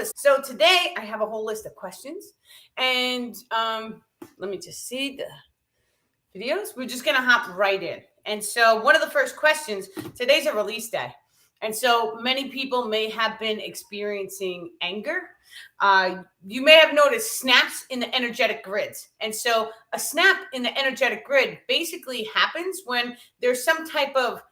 So today I have a whole list of questions, and let me just see the videos. We're just gonna hop right in. And so one of the first questions, today's a release day, and so many people may have been experiencing anger. You may have noticed snaps in the energetic grids, and so a snap in the energetic grid basically happens when there's some type of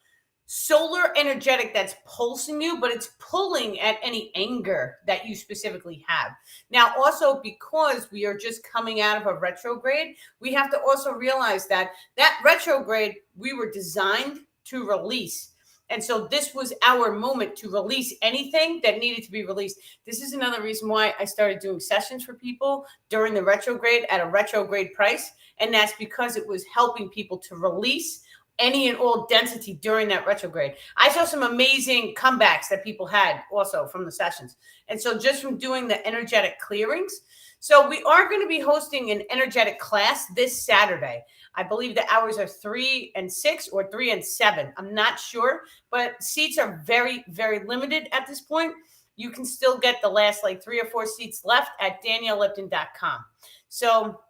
solar energetic that's pulsing you, but it's pulling at any anger that you specifically have. Now, also because we are just coming out of a retrograde, we have to also realize that that retrograde we were designed to release. And so this was our moment to release anything that needed to be released. This is another reason why I started doing sessions for people during the retrograde at a retrograde price. And that's because it was helping people to release any and all density during that retrograde. I saw some amazing comebacks that people had also from the sessions. And so just from doing the energetic clearings. So we are going to be hosting an energetic class this Saturday. I believe the hours are 3 and 6 or 3 and 7. I'm not sure, but seats are very, very limited at this point. You can still get the last like 3 or 4 seats left at daniellelipton.com. So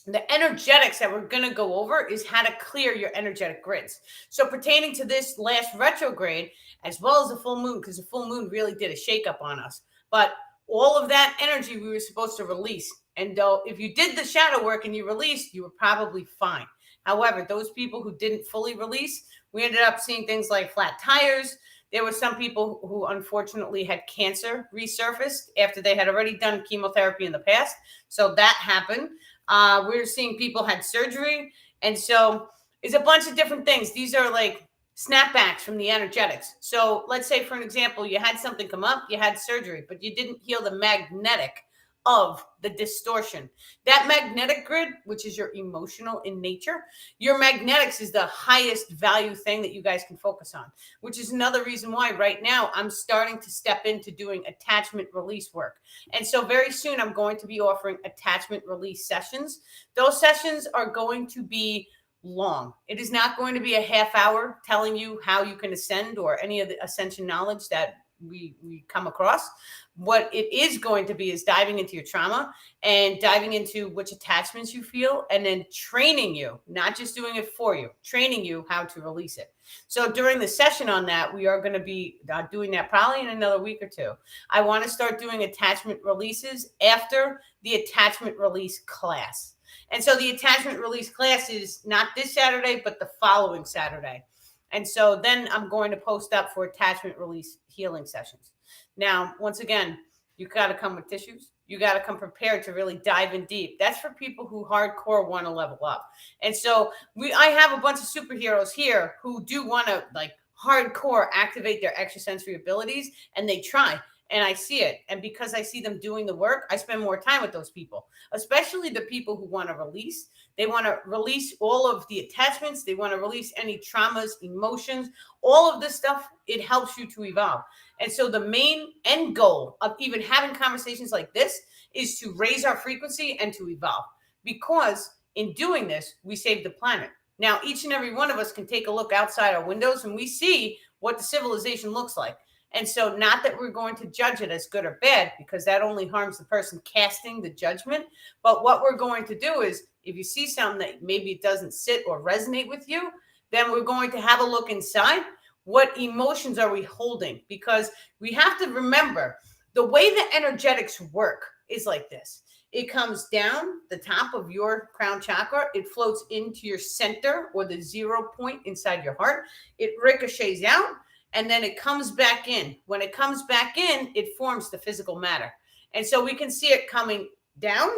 the energetics that we're going to go over is how to clear your energetic grids. So pertaining to this last retrograde, as well as the full moon, because the full moon really did a shakeup on us. But all of that energy we were supposed to release. And though if you did the shadow work and you released, you were probably fine. However, those people who didn't fully release, we ended up seeing things like flat tires. There were some people who unfortunately had cancer resurfaced after they had already done chemotherapy in the past. So that happened. We're seeing people had surgery. And so it's a bunch of different things. These are like snapbacks from the energetics. So let's say, for an example, you had something come up, you had surgery, but you didn't heal the magnetic of the distortion. That magnetic grid, which is your emotional in nature, your magnetics is the highest value thing that you guys can focus on, which is another reason why right now I'm starting to step into doing attachment release work. And so very soon I'm going to be offering attachment release sessions. Those sessions are going to be long. It is not going to be a half hour telling you how you can ascend or any of the ascension knowledge that we come across. What it is going to be is diving into your trauma and diving into which attachments you feel, and then training you, not just doing it for you, training you how to release it. So during the session on that, we are going to be doing that probably in another week or two. I want to start doing attachment releases after the attachment release class. And so the attachment release class is not this Saturday, but the following Saturday. And so then I'm going to post up for attachment release healing sessions. Now, once again, you got to come with tissues. You got to come prepared to really dive in deep. That's for people who hardcore want to level up. And so I have a bunch of superheroes here who do want to like hardcore activate their extrasensory abilities, and they try. And I see it. And because I see them doing the work, I spend more time with those people, especially the people who want to release. They want to release all of the attachments. They want to release any traumas, emotions, all of this stuff. It helps you to evolve. And so the main end goal of even having conversations like this is to raise our frequency and to evolve, because in doing this, we save the planet. Now, each and every one of us can take a look outside our windows and we see what the civilization looks like. And so not that we're going to judge it as good or bad, because that only harms the person casting the judgment. But what we're going to do is, if you see something that maybe it doesn't sit or resonate with you, then we're going to have a look inside. What emotions are we holding? Because we have to remember the way the energetics work is like this. It comes down the top of your crown chakra. It floats into your center or the 0 point inside your heart. It ricochets out. And then it comes back in. When it comes back in, it forms the physical matter. And so we can see it coming down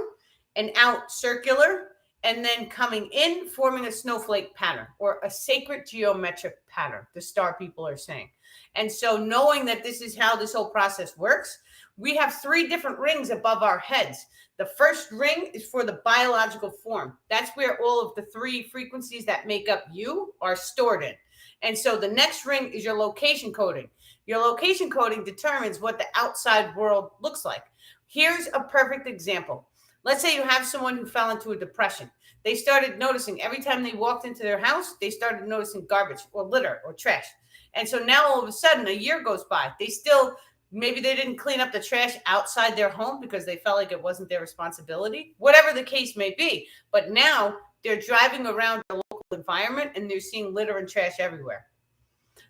and out circular, and then coming in, forming a snowflake pattern or a sacred geometric pattern, the star people are saying. And so knowing that this is how this whole process works, we have 3 different rings above our heads. The first ring is for the biological form. That's where all of the 3 frequencies that make up you are stored in. And so the next ring is your location coding. Your location coding determines what the outside world looks like. Here's a perfect example. Let's say you have someone who fell into a depression. They started noticing every time they walked into their house, they started noticing garbage or litter or trash. And so now all of a sudden a year goes by. They still Maybe they didn't clean up the trash outside their home because they felt like it wasn't their responsibility, whatever the case may be. But now they're driving around their local environment and they're seeing litter and trash everywhere.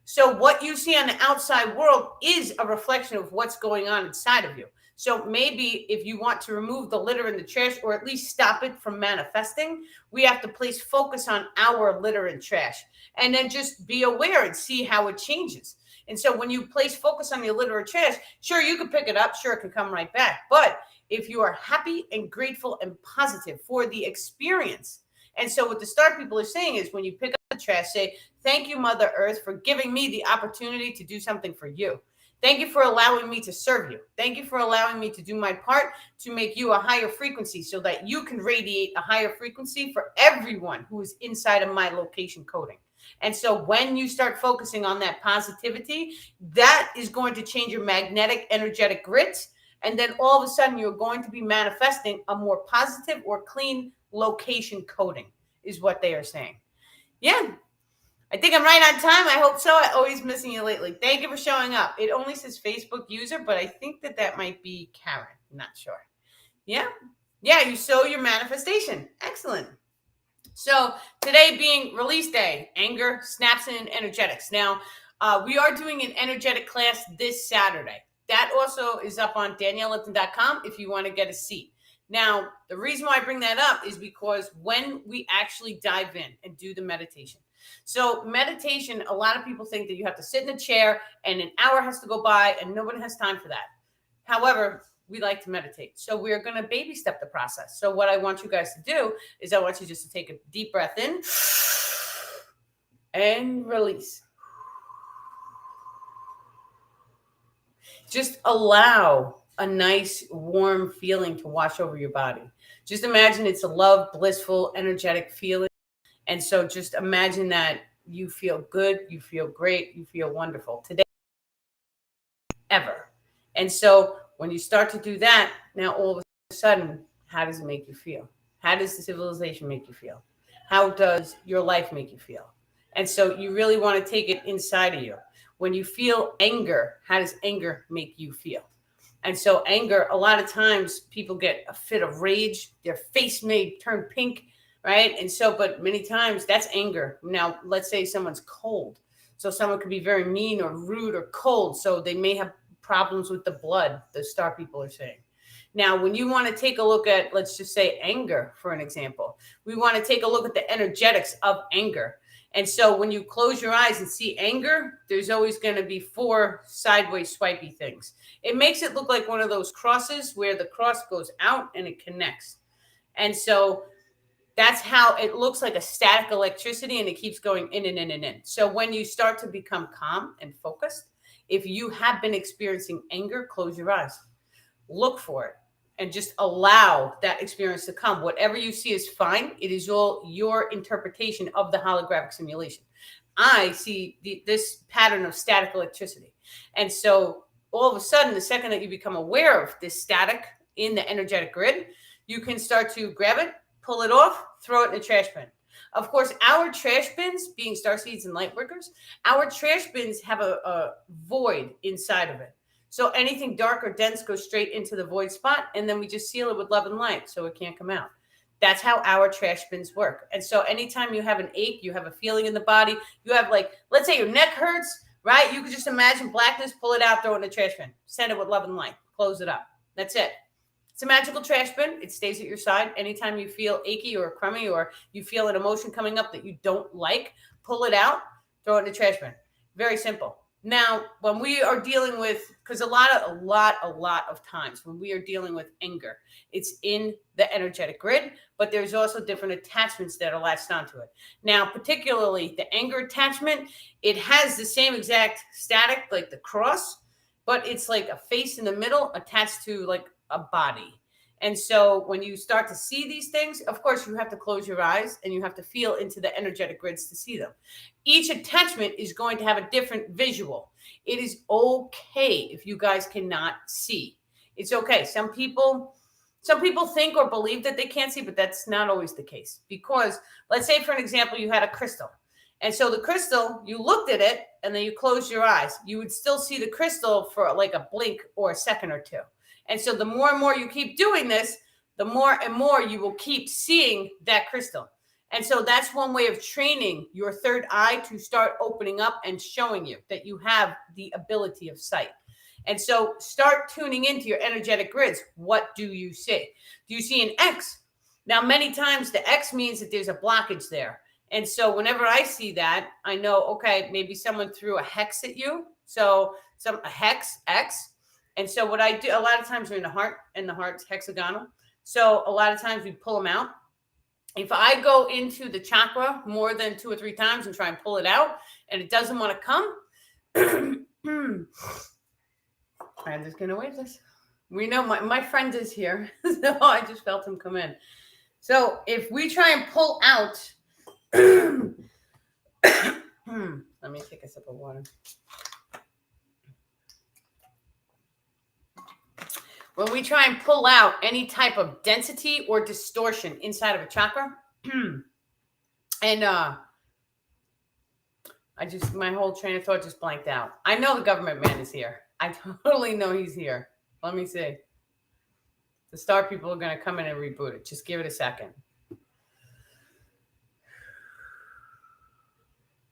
So what you see on the outside world is a reflection of what's going on inside of you. So maybe if you want to remove the litter and the trash, or at least stop it from manifesting, we have to place focus on our litter and trash, and then just be aware and see how it changes. And so when you place focus on your litter or trash, sure, you can pick it up, sure, it can come right back. But if you are happy and grateful and positive for the experience, and so what the star people are saying is when you pick up the trash, say, thank you, Mother Earth, for giving me the opportunity to do something for you. Thank you for allowing me to serve you. Thank you for allowing me to do my part to make you a higher frequency so that you can radiate a higher frequency for everyone who is inside of my location coding. And so when you start focusing on that positivity, that is going to change your magnetic energetic grids. And then all of a sudden, you're going to be manifesting a more positive or clean location coding, is what they are saying. Yeah. I think I'm right on time. I hope so. I'm always missing you lately. Thank you for showing up. It only says Facebook user, but I think that might be Karen. I'm not sure. Yeah. Yeah, you sow your manifestation. Excellent. So today being release day, anger, snaps, and energetics. Now, we are doing an energetic class this Saturday. That also is up on daniellelipton.com if you want to get a seat. Now, the reason why I bring that up is because when we actually dive in and do the meditation. So meditation, a lot of people think that you have to sit in a chair and an hour has to go by and nobody has time for that. However, we like to meditate. So we're going to baby step the process. So what I want you guys to do is I want you just to take a deep breath in and release. Just allow a nice warm feeling to wash over your body. Just imagine it's a love, blissful, energetic feeling. And so just imagine that you feel good, you feel great, you feel wonderful today, ever. And so when you start to do that, now all of a sudden, how does it make you feel? How does the civilization make you feel? How does your life make you feel? And so you really want to take it inside of you. When you feel anger, how does anger make you feel? And so anger, a lot of times people get a fit of rage, their face may turn pink, right? And so, but many times that's anger. Now, let's say someone's cold. So someone could be very mean or rude or cold. So they may have problems with the blood, the star people are saying. Now, when you want to take a look at, let's just say anger, for an example, we want to take a look at the energetics of anger. And so when you close your eyes and see anger, there's always going to be 4 sideways swipey things. It makes it look like one of those crosses where the cross goes out and it connects. And so that's how it looks, like a static electricity, and it keeps going in and in and in. So when you start to become calm and focused, if you have been experiencing anger, close your eyes, look for it, and just allow that experience to come. Whatever you see is fine. It is all your interpretation of the holographic simulation. I see this pattern of static electricity. And so all of a sudden, the second that you become aware of this static in the energetic grid, you can start to grab it, pull it off, throw it in the trash bin. Of course, our trash bins, being starseeds and light workers, our trash bins have a void inside of it. So anything dark or dense goes straight into the void spot, and then we just seal it with love and light so it can't come out. That's how our trash bins work. And so anytime you have an ache, you have a feeling in the body, you have, like, let's say your neck hurts, right? You could just imagine blackness, pull it out, throw it in the trash bin, send it with love and light, close it up. That's it. It's a magical trash bin. It stays at your side. Anytime you feel achy or crummy, or you feel an emotion coming up that you don't like, pull it out, throw it in the trash bin. Very simple. Now, when we are dealing with, because a lot of times when we are dealing with anger, it's in the energetic grid, but there's also different attachments that are latched onto it. Now, particularly the anger attachment, it has the same exact static, like the cross, but it's like a face in the middle attached to like a body. And so when you start to see these things, of course, you have to close your eyes and you have to feel into the energetic grids to see them. Each attachment is going to have a different visual. It is okay if you guys cannot see. It's okay. Some people think or believe that they can't see, but that's not always the case. Because let's say, for an example, you had a crystal And so the crystal, you looked at it and then you closed your eyes. You would still see the crystal for like a blink or a second or two. And so the more and more you keep doing this, the more and more you will keep seeing that crystal. And so that's one way of training your third eye to start opening up and showing you that you have the ability of sight. And so start tuning into your energetic grids. What do you see? Do you see an X? Now, many times the X means that there's a blockage there. And so whenever I see that, I know, okay, maybe someone threw a hex at you. So a hex, X. And so what I do, a lot of times they're in the heart, and the heart's hexagonal. So a lot of times we pull them out. If I go into the chakra more than 2 or 3 times and try and pull it out and it doesn't want to come, I'm just going to wave this. We know my friend is here. So I just felt him come in. So if we try and pull out, let me take a sip of water. When we try and pull out any type of density or distortion inside of a chakra, and my whole train of thought just blanked out. I know the government man is here. I totally know he's here. Let me see. The star people are going to come in and reboot it. Just give it a second.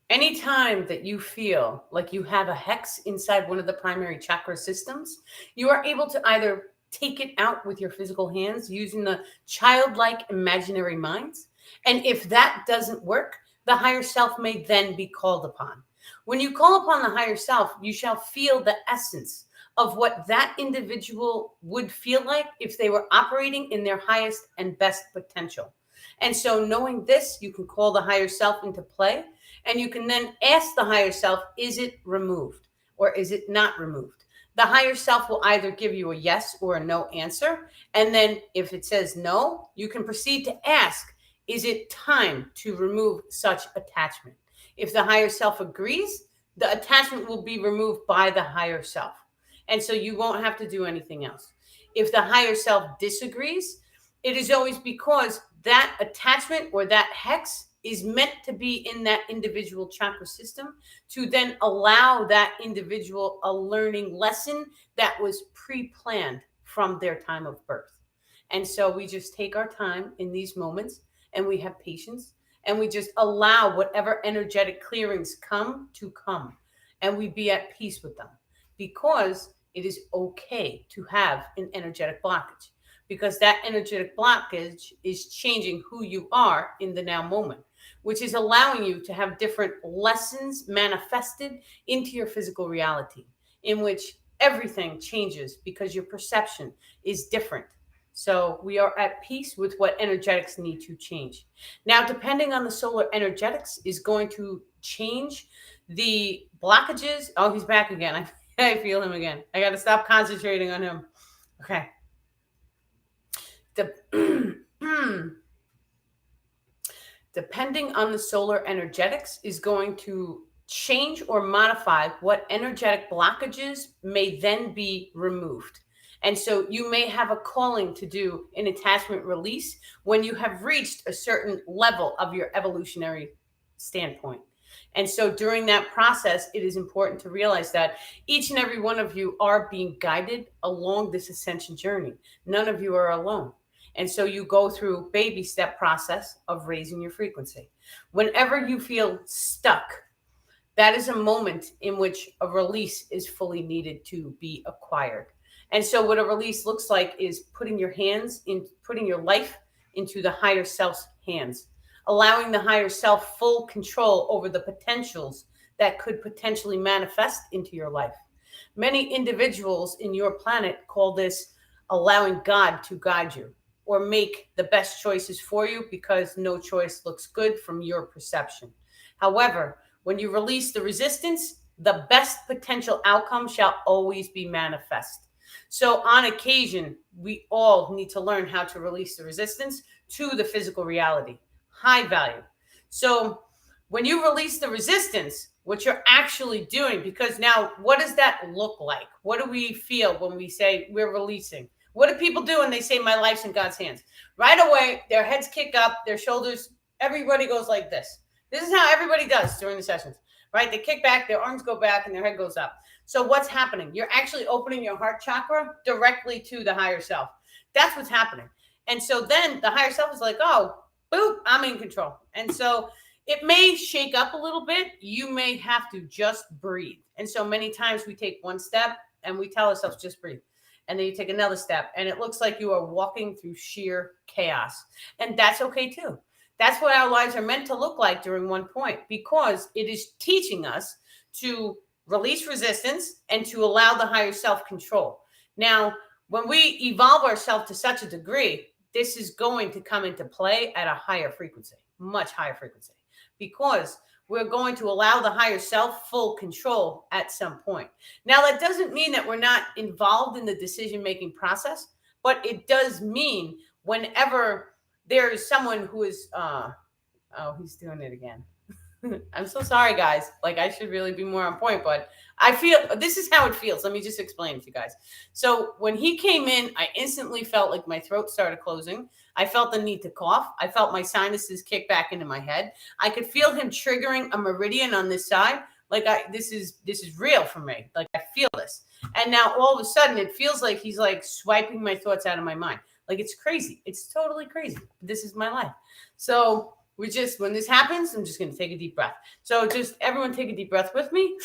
Anytime that you feel like you have a hex inside one of the primary chakra systems, you are able to either take it out with your physical hands using the childlike imaginary minds. And if that doesn't work, the higher self may then be called upon. When you call upon the higher self, you shall feel the essence of what that individual would feel like if they were operating in their highest and best potential. And so knowing this, you can call the higher self into play, and you can then ask the higher self, is it removed or is it not removed? The higher self will either give you a yes or a no answer. And then if it says no, you can proceed to ask, is it time to remove such attachment? If the higher self agrees, the attachment will be removed by the higher self. And so you won't have to do anything else. If the higher self disagrees, it is always because that attachment or that hex is meant to be in that individual chakra system to then allow that individual a learning lesson that was pre-planned from their time of birth. And so we just take our time in these moments and we have patience and we just allow whatever energetic clearings come to come, and we be at peace with them, because it is okay to have an energetic blockage, because that energetic blockage is changing who you are in the now moment, which is allowing you to have different lessons manifested into your physical reality, in which everything changes because your perception is different. So we are at peace with what energetics need to change. Now, depending on the solar energetics is going to change the blockages. Oh, he's back again. I feel him again. I got to stop concentrating on him. Okay. Depending on the solar energetics is going to change or modify what energetic blockages may then be removed. And so you may have a calling to do an attachment release when you have reached a certain level of your evolutionary standpoint. And so during that process, it is important to realize that each and every one of you are being guided along this ascension journey. None of you are alone. And so you go through baby step process of raising your frequency. Whenever you feel stuck, that is a moment in which a release is fully needed to be acquired. And so what a release looks like is putting your life into the higher self's hands, allowing the higher self full control over the potentials that could potentially manifest into your life. Many individuals in your planet call this allowing God to guide you, or make the best choices for you, because no choice looks good from your perception. However, when you release the resistance, the best potential outcome shall always be manifest. So on occasion, we all need to learn how to release the resistance to the physical reality. High value. So when you release the resistance, what you're actually doing, because now what does that look like? What do we feel when we say we're releasing? What do people do when they say my life's in God's hands? Right away, their heads kick up, their shoulders, everybody goes like this. This is how everybody does during the sessions, right? They kick back, their arms go back, and their head goes up. So what's happening? You're actually opening your heart chakra directly to the higher self. That's what's happening. And so then the higher self is like, oh, boop, I'm in control. And so it may shake up a little bit. You may have to just breathe. And so many times we take one step and we tell ourselves, just breathe. And then you take another step, and it looks like you are walking through sheer chaos. And that's okay too. That's what our lives are meant to look like during one point, because it is teaching us to release resistance and to allow the higher self control. Now, when we evolve ourselves to such a degree, this is going to come into play at a higher frequency, much higher frequency, because we're going to allow the higher self full control at some point. Now, that doesn't mean that we're not involved in the decision-making process, but it does mean whenever there is someone who is, oh, he's doing it again. I'm so sorry, guys. Like, I should really be more on point, but I feel this is how it feels. Let me just explain it to you guys. So when he came in, I instantly felt like my throat started closing. I felt the need to cough. I felt my sinuses kick back into my head. I could feel him triggering a meridian on this side. Like, this is real for me. Like, I feel this. And now all of a sudden it feels like he's like swiping my thoughts out of my mind. Like, it's crazy. It's totally crazy. This is my life. So when this happens, I'm just going to take a deep breath. So just everyone take a deep breath with me.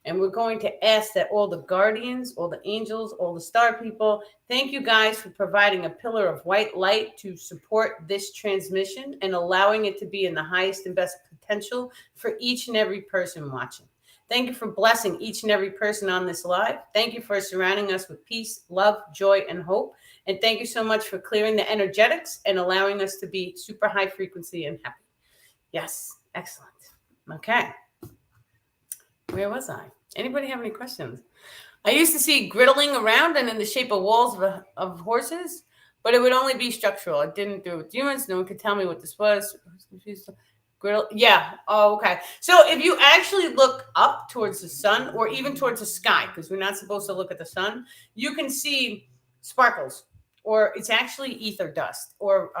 And we're going to ask that all the guardians, all the angels, all the star people, thank you guys for providing a pillar of white light to support this transmission and allowing it to be in the highest and best potential for each and every person watching. Thank you for blessing each and every person on this live. Thank you for surrounding us with peace, love, joy, and hope. And thank you so much for clearing the energetics and allowing us to be super high frequency and happy. Yes, excellent. Okay. Where was I? Anybody have any questions? I used to see griddling around and in the shape of walls of horses, but it would only be structural. I didn't do it with humans. No one could tell me what this was. Griddle. Yeah. Oh, okay. So if you actually look up towards the sun or even towards the sky, because we're not supposed to look at the sun, you can see sparkles, or it's actually ether dust or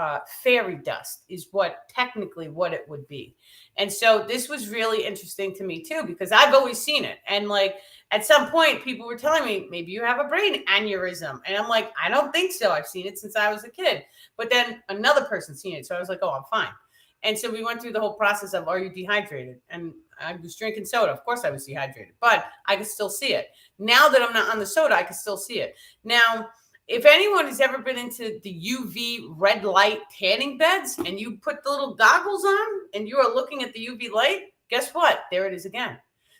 fairy dust is what it would be. And so this was really interesting to me too, because I've always seen it. And like at some point people were telling me, maybe you have a brain aneurysm. And I'm like, I don't think so. I've seen it since I was a kid. But then another person seen it. So I was like, oh, I'm fine. And so we went through the whole process of, are you dehydrated? And I was drinking soda. Of course I was dehydrated, but I could still see it. Now that I'm not on the soda, I can still see it. Now, if anyone has ever been into the UV red light tanning beds and you put the little goggles on and you are looking at the UV light, guess what? There it is again.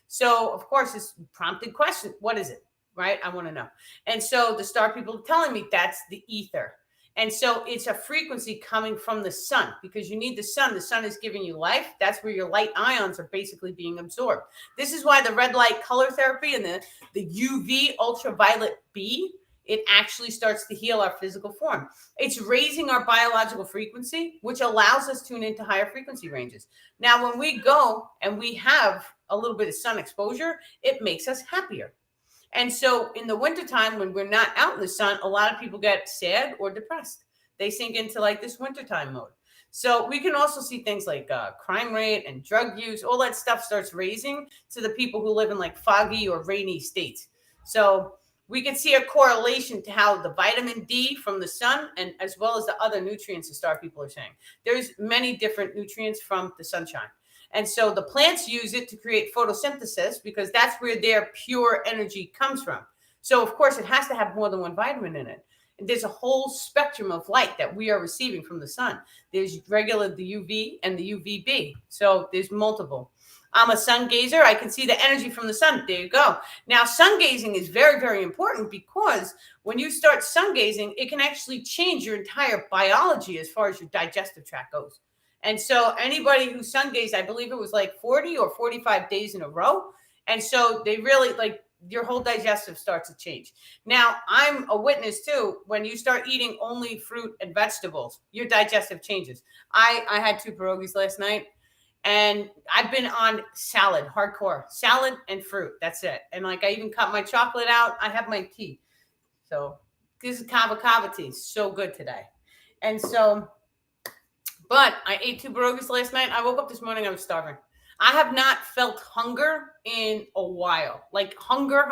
So, of course, it's prompted question. What is it? Right? I want to know. And so the star people are telling me that's the ether. And so it's a frequency coming from the sun, because you need the sun. The sun is giving you life. That's where your light ions are basically being absorbed. This is why the red light color therapy and the UV ultraviolet B, it actually starts to heal our physical form. It's raising our biological frequency, which allows us to tune into higher frequency ranges. Now, when we go and we have a little bit of sun exposure, it makes us happier. And so in the wintertime, when we're not out in the sun, a lot of people get sad or depressed. They sink into like this wintertime mode. So we can also see things like crime rate and drug use. All that stuff starts raising to the people who live in like foggy or rainy states. So we can see a correlation to how the vitamin D from the sun, and as well as the other nutrients the star people are saying. There's many different nutrients from the sunshine. And so the plants use it to create photosynthesis, because that's where their pure energy comes from. So, of course, it has to have more than one vitamin in it. And there's a whole spectrum of light that we are receiving from the sun. There's regular, the UV and the UVB. So there's multiple. I'm a sun gazer. I can see the energy from the sun. There you go. Now, sun gazing is very, very important, because when you start sun gazing, it can actually change your entire biology as far as your digestive tract goes. And so anybody who sun gazed, I believe it was like 40 or 45 days in a row. And so they really, like, your whole digestive starts to change. Now, I'm a witness too. When you start eating only fruit and vegetables, your digestive changes. I had 2 pierogies last night, and I've been on salad, hardcore salad and fruit. That's it. And like, I even cut my chocolate out. I have my tea. So this is kava tea. So good today. And so, but I ate 2 pierogies last night. I woke up this morning, I was starving. I have not felt hunger in a while, like hunger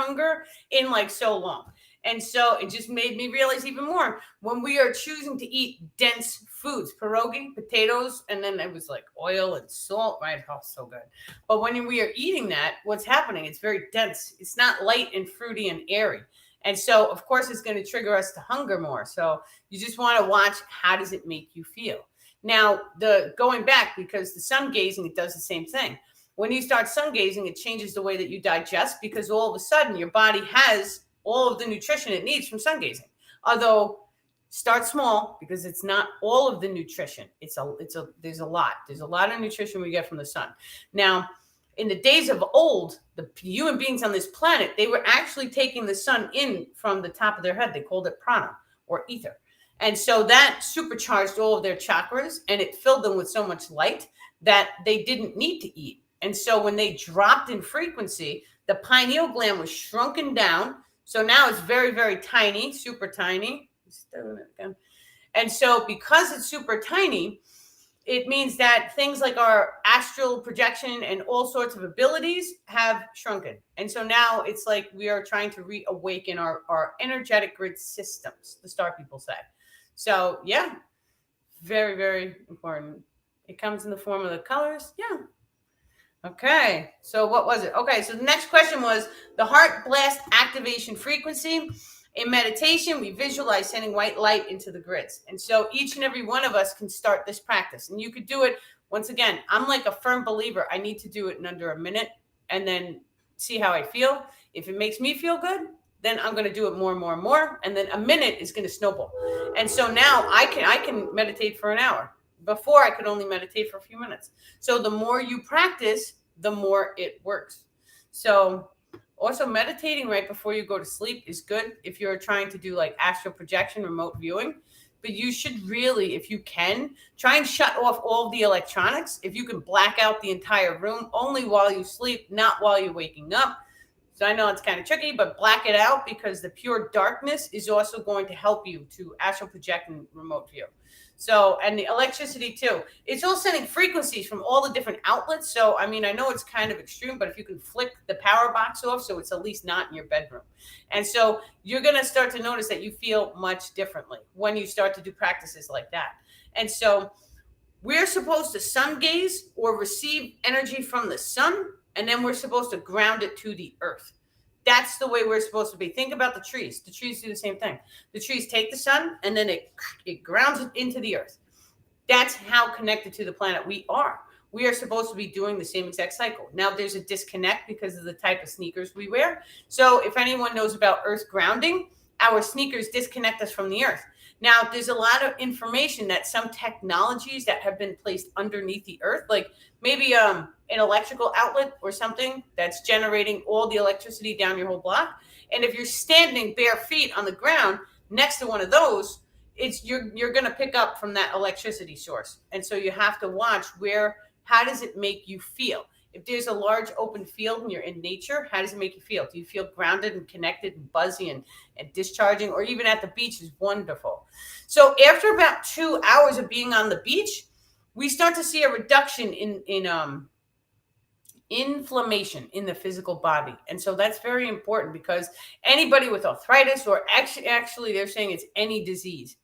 in like so long. And so it just made me realize even more when we are choosing to eat dense foods, pierogi, potatoes, and then it was like oil and salt, right? Oh, so good. But when we are eating that, what's happening? It's very dense. It's not light and fruity and airy. And so, of course, it's going to trigger us to hunger more. So you just want to watch, how does it make you feel? Now, the going back, because the sun gazing, it does the same thing. When you start sun gazing, it changes the way that you digest, because all of a sudden your body has all of the nutrition it needs from sun gazing. Although start small, because it's not all of the nutrition. There's a lot of nutrition we get from the sun. Now, in the days of old, the human beings on this planet, they were actually taking the sun in from the top of their head. They called it prana, or ether. And so that supercharged all of their chakras, and it filled them with so much light that they didn't need to eat. And so when they dropped in frequency, the pineal gland was shrunken down. So now it's very, very tiny, super tiny. And so because it's super tiny, it means that things like our astral projection and all sorts of abilities have shrunken. And so now it's like we are trying to reawaken our energetic grid systems, the star people say. So yeah, very, very important. It comes in the form of the colors. Yeah. Okay. So what was it? Okay. So the next question was the heart blast activation frequency. In meditation, we visualize sending white light into the grids. And so each and every one of us can start this practice. And you could do it. Once again, I'm like a firm believer. I need to do it in under a minute and then see how I feel. If it makes me feel good, then I'm going to do it more and more and more. And then a minute is going to snowball. And so now I can meditate for an hour. Before, I could only meditate for a few minutes. So the more you practice, the more it works. So also, meditating right before you go to sleep is good if you're trying to do like astral projection, remote viewing. But you should really, if you can, try and shut off all of the electronics. If you can black out the entire room, only while you sleep, not while you're waking up. So I know it's kind of tricky, but black it out, because the pure darkness is also going to help you to astral project and remote view. So, and the electricity too, it's all sending frequencies from all the different outlets. So, I mean, I know it's kind of extreme, but if you can flick the power box off, so it's at least not in your bedroom. And so you're going to start to notice that you feel much differently when you start to do practices like that. And so we're supposed to sun gaze or receive energy from the sun, and then we're supposed to ground it to the earth. That's the way we're supposed to be. Think about the trees. The trees do the same thing. The trees take the sun and then it grounds it into the earth. That's how connected to the planet we are. We are supposed to be doing the same exact cycle. Now there's a disconnect because of the type of sneakers we wear. So if anyone knows about earth grounding, our sneakers disconnect us from the earth. Now, there's a lot of information that some technologies that have been placed underneath the earth, like maybe an electrical outlet or something that's generating all the electricity down your whole block. And if you're standing bare feet on the ground next to one of those, you're going to pick up from that electricity source. And so you have to watch how does it make you feel? If there's a large open field and you're in nature, how does it make you feel? Do you feel grounded and connected and buzzy and discharging? Or even at the beach is wonderful. So after about 2 hours of being on the beach, we start to see a reduction in inflammation in the physical body. And so that's very important, because anybody with arthritis, or actually they're saying it's any disease.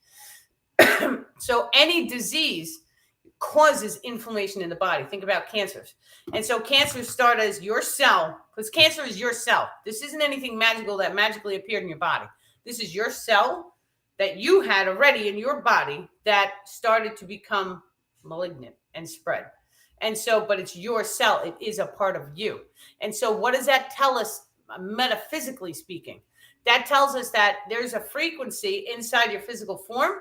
So any disease causes inflammation in the body. Think about cancers. And so cancers start as your cell, because cancer is your cell. This isn't anything magical that magically appeared in your body. This is your cell that you had already in your body that started to become malignant and spread. And so, but it's your cell. It is a part of you. And so what does that tell us, metaphysically speaking? That tells us that there's a frequency inside your physical form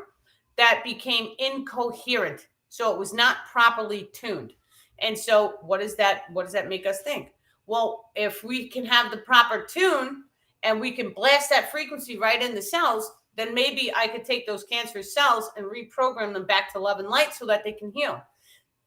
that became incoherent. So it was not properly tuned. And so what does that make us think? Well, if we can have the proper tune and we can blast that frequency right in the cells, then maybe I could take those cancerous cells and reprogram them back to love and light so that they can heal.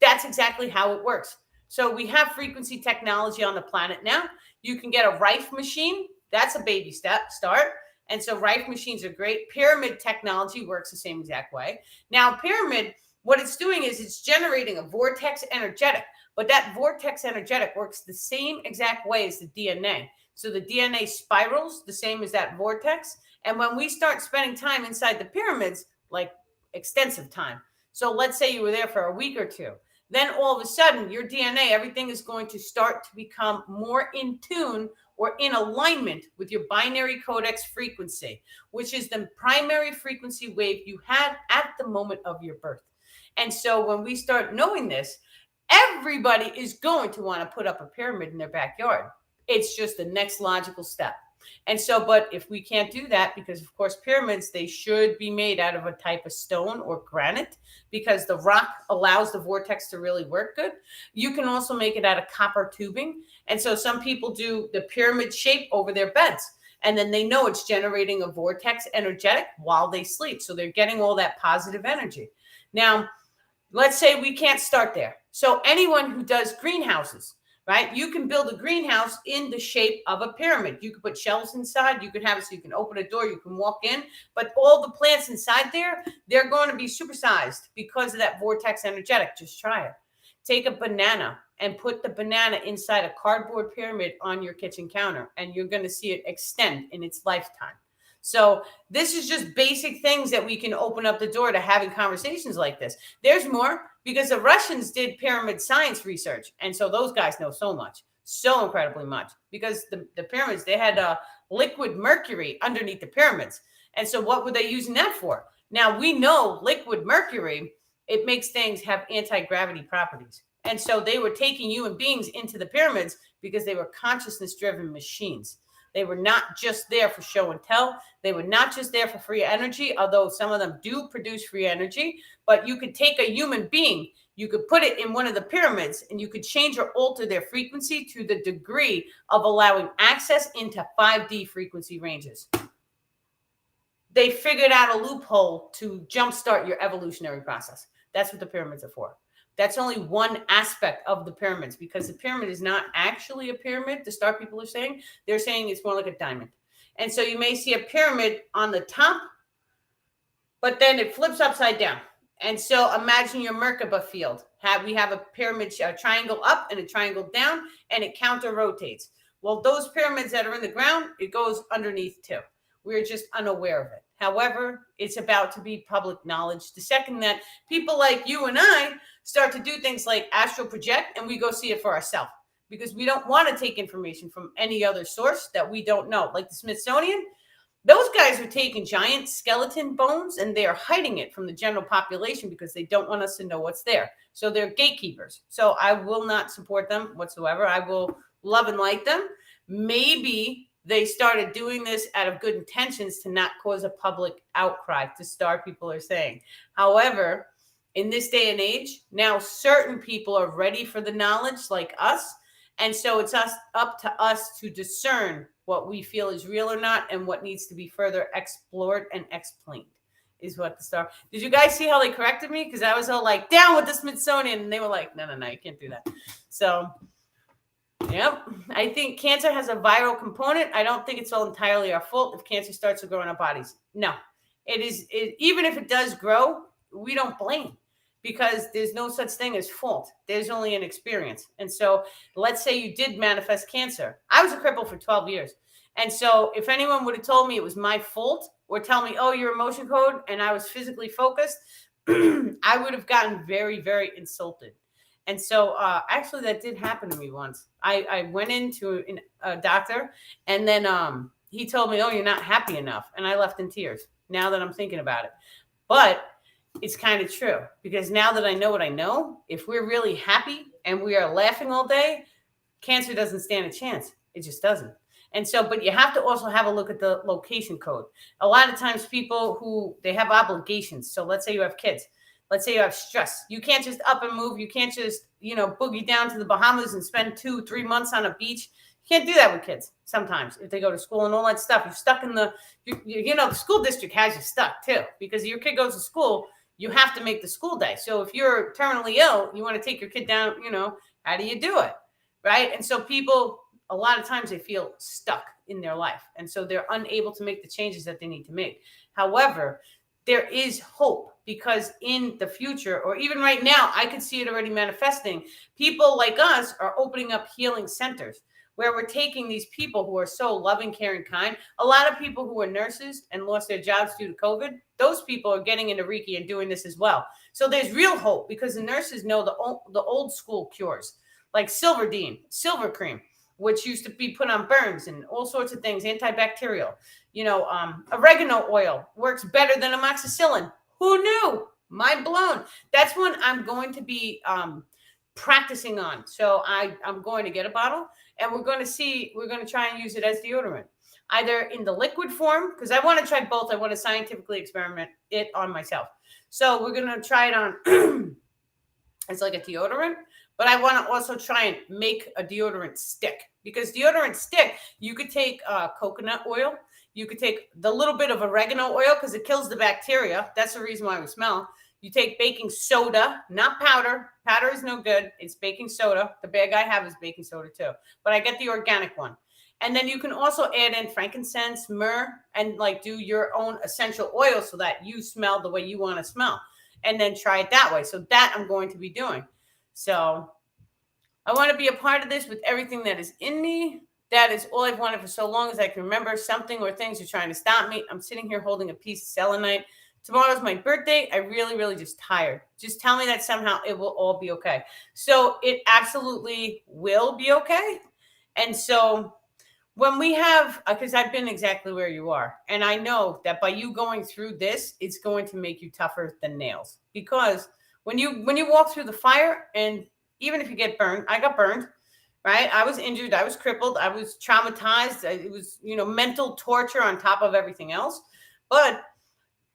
That's exactly how it works. So we have frequency technology on the planet now. You can get a Rife machine. That's a baby start. And so Rife machines are great. Pyramid technology works the same exact way. Now, pyramid, what it's doing is it's generating a vortex energetic, but that vortex energetic works the same exact way as the DNA. So the DNA spirals the same as that vortex. And when we start spending time inside the pyramids, like extensive time, so let's say you were there for a week or two, then all of a sudden your DNA, everything is going to start to become more in tune or in alignment with your binary codex frequency, which is the primary frequency wave you had at the moment of your birth. And so when we start knowing this, everybody is going to want to put up a pyramid in their backyard. It's just the next logical step. And so, but if we can't do that, because of course pyramids, they should be made out of a type of stone or granite, because the rock allows the vortex to really work good. You can also make it out of copper tubing. And so some people do the pyramid shape over their beds, and then they know it's generating a vortex energetic while they sleep. So they're getting all that positive energy. Now, let's say we can't start there. So anyone who does greenhouses, right? You can build a greenhouse in the shape of a pyramid. You could put shelves inside. You could have it so you can open a door, you can walk in, but all the plants inside there, they're going to be supersized because of that vortex energetic. Just try it. Take a banana and put the banana inside a cardboard pyramid on your kitchen counter, and you're going to see it extend in its lifetime. So this is just basic things that we can open up the door to having conversations like this. There's more, because the Russians did pyramid science research. And so those guys know so much, so incredibly much, because the pyramids, they had liquid mercury underneath the pyramids. And so what were they using that for? Now we know liquid mercury, it makes things have anti-gravity properties. And so they were taking human beings into the pyramids because they were consciousness-driven machines. They were not just there for show and tell. They were not just there for free energy, although some of them do produce free energy. But you could take a human being, you could put it in one of the pyramids, and you could change or alter their frequency to the degree of allowing access into 5D frequency ranges. They figured out a loophole to jumpstart your evolutionary process. That's what the pyramids are for. That's only one aspect of the pyramids, because the pyramid is not actually a pyramid. The star people are saying, they're saying it's more like a diamond. And so you may see a pyramid on the top, but then it flips upside down. And so imagine your Merkaba field. We have a pyramid, a triangle up and a triangle down, and it counter rotates. Well, those pyramids that are in the ground, it goes underneath too. We're just unaware of it. However, it's about to be public knowledge. The second that people like you and I start to do things like astral project, and we go see it for ourselves, because we don't want to take information from any other source that we don't know. Like the Smithsonian, those guys are taking giant skeleton bones and they are hiding it from the general population because they don't want us to know what's there. So they're gatekeepers. So I will not support them whatsoever. I will love and like them. Maybe they started doing this out of good intentions to not cause a public outcry, the star people are saying. However, in this day and age, now certain people are ready for the knowledge like us. And so it's up to us to discern what we feel is real or not, and what needs to be further explored and explained, is what the star. Did you guys see how they corrected me? Because I was all like, down with the Smithsonian. And they were like, no, you can't do that. So, yep. I think cancer has a viral component. I don't think it's all entirely our fault if cancer starts to grow in our bodies. No, it is. Even if it does grow, we don't blame, because there's no such thing as fault. There's only an experience. And so let's say you did manifest cancer. I was a cripple for 12 years. And so if anyone would have told me it was my fault, or tell me, oh, your emotion code, and I was physically focused, I would have gotten very, very insulted. And so actually that did happen to me once. I went into a doctor, and then he told me, oh, you're not happy enough. And I left in tears now that I'm thinking about it. But it's kind of true, because now that I know what I know, if we're really happy and we are laughing all day, cancer doesn't stand a chance. It just doesn't. And so, but you have to also have a look at the location code. A lot of times people who, they have obligations. So let's say you have kids. Let's say you have stress. You can't just up and move. You can't just, boogie down to the Bahamas and spend 2-3 months on a beach. You can't do that with kids sometimes if they go to school and all that stuff. You're stuck in the school district has you stuck too, because your kid goes to school. You have to make the school day. So if you're terminally ill, you want to take your kid down, how do you do it? Right. And so people, a lot of times they feel stuck in their life. And so they're unable to make the changes that they need to make. However, there is hope, because in the future, or even right now, I can see it already manifesting. People like us are opening up healing centers where we're taking these people who are so loving, caring, kind. A lot of people who are nurses and lost their jobs due to COVID, those people are getting into Reiki and doing this as well. So there's real hope, because the nurses know the old school cures, like Silverdene, silver cream, which used to be put on burns and all sorts of things, antibacterial. Oregano oil works better than amoxicillin. Who knew? Mind blown. That's what I'm going to be practicing on. So I'm going to get a bottle, and we're going to try and use it as deodorant, either in the liquid form, because I want to try both. I want to scientifically experiment it on myself. So we're going to try it on as like a deodorant, but I want to also try and make a deodorant stick, because deodorant stick, you could take coconut oil. You could take the little bit of oregano oil, because it kills the bacteria. That's the reason why we smell. You take baking soda, not powder. Powder is no good. It's baking soda. The bag I have is baking soda too, but I get the organic one. And then you can also add in frankincense, myrrh, and like do your own essential oil so that you smell the way you want to smell, and then try it that way. So that I'm going to be doing. So I want to be a part of this with everything that is in me. That is all I've wanted for so long as I can remember. Something or things are trying to stop me. I'm sitting here holding a piece of selenite. Tomorrow's my birthday. I really, really just tired. Just tell me that somehow it will all be okay. So it absolutely will be okay. And so when we have, because I've been exactly where you are, and I know that by you going through this, it's going to make you tougher than nails. Because when you walk through the fire, and even if you get burned, I got burned. Right? I was injured. I was crippled. I was traumatized. It was, mental torture on top of everything else. But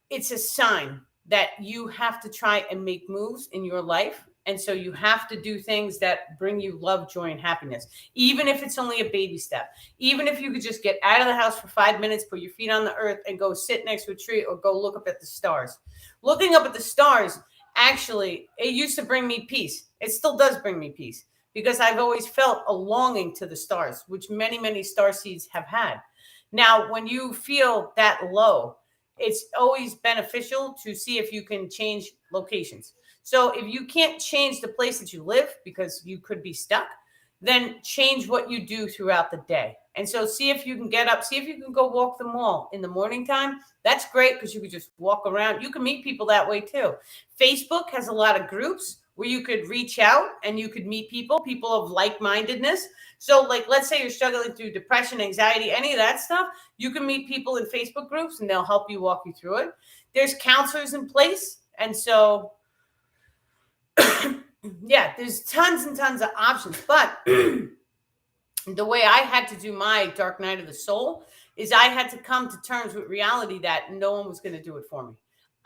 it's a sign that you have to try and make moves in your life. And so you have to do things that bring you love, joy, and happiness, even if it's only a baby step. Even if you could just get out of the house for 5 minutes, put your feet on the earth, and go sit next to a tree, or go look up at the stars. Looking up at the stars, actually, it used to bring me peace. It still does bring me peace, because I've always felt a longing to the stars, which many, many star seeds have had. Now, when you feel that low, it's always beneficial to see if you can change locations. So if you can't change the place that you live, because you could be stuck, then change what you do throughout the day. And so see if you can get up, see if you can go walk the mall in the morning time. That's great, because you could just walk around. You can meet people that way too. Facebook has a lot of groups where you could reach out and you could meet people of like-mindedness. So like, let's say you're struggling through depression, anxiety, any of that stuff, you can meet people in Facebook groups and they'll help you walk you through it. There's counselors in place. And so, yeah, there's tons and tons of options. But the way I had to do my dark night of the soul is I had to come to terms with reality that no one was going to do it for me.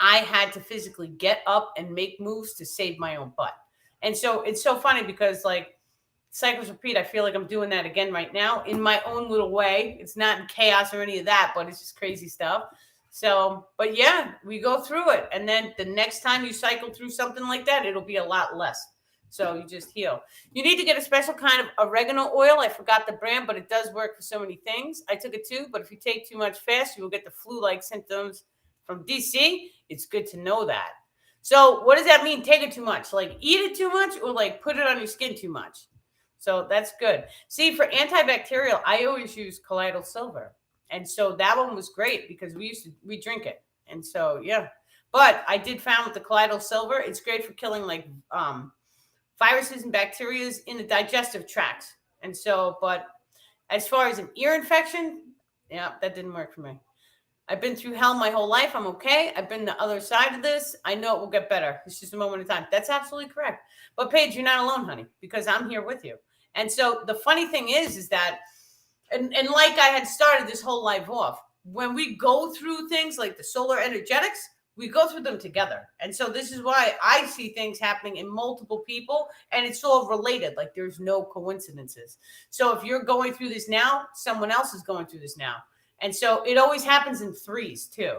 I had to physically get up and make moves to save my own butt. And so it's so funny, because like cycles repeat, I feel like I'm doing that again right now in my own little way. It's not in chaos or any of that, but it's just crazy stuff. So, but yeah, we go through it. And then the next time you cycle through something like that, it'll be a lot less. So you just heal. You need to get a special kind of oregano oil. I forgot the brand, but it does work for so many things. I took it too, but if you take too much fast, you will get the flu-like symptoms from DC. It's good to know that. So what does that mean? Take it too much? Like eat it too much, or like put it on your skin too much? So that's good. See, for antibacterial, I always use colloidal silver. And so that one was great, because we drink it. And so, yeah. But I did found with the colloidal silver, it's great for killing like viruses and bacteria in the digestive tracts. And so, but as far as an ear infection, yeah, that didn't work for me. I've been through hell my whole life. I'm okay. I've been the other side of this. I know it will get better. It's just a moment in time. That's absolutely correct. But Paige, you're not alone, honey, because I'm here with you. And so the funny thing is that, and like I had started this whole life off, when we go through things like the solar energetics, we go through them together. And so this is why I see things happening in multiple people, and it's all related. Like there's no coincidences. So if you're going through this now, someone else is going through this now. And so it always happens in threes too.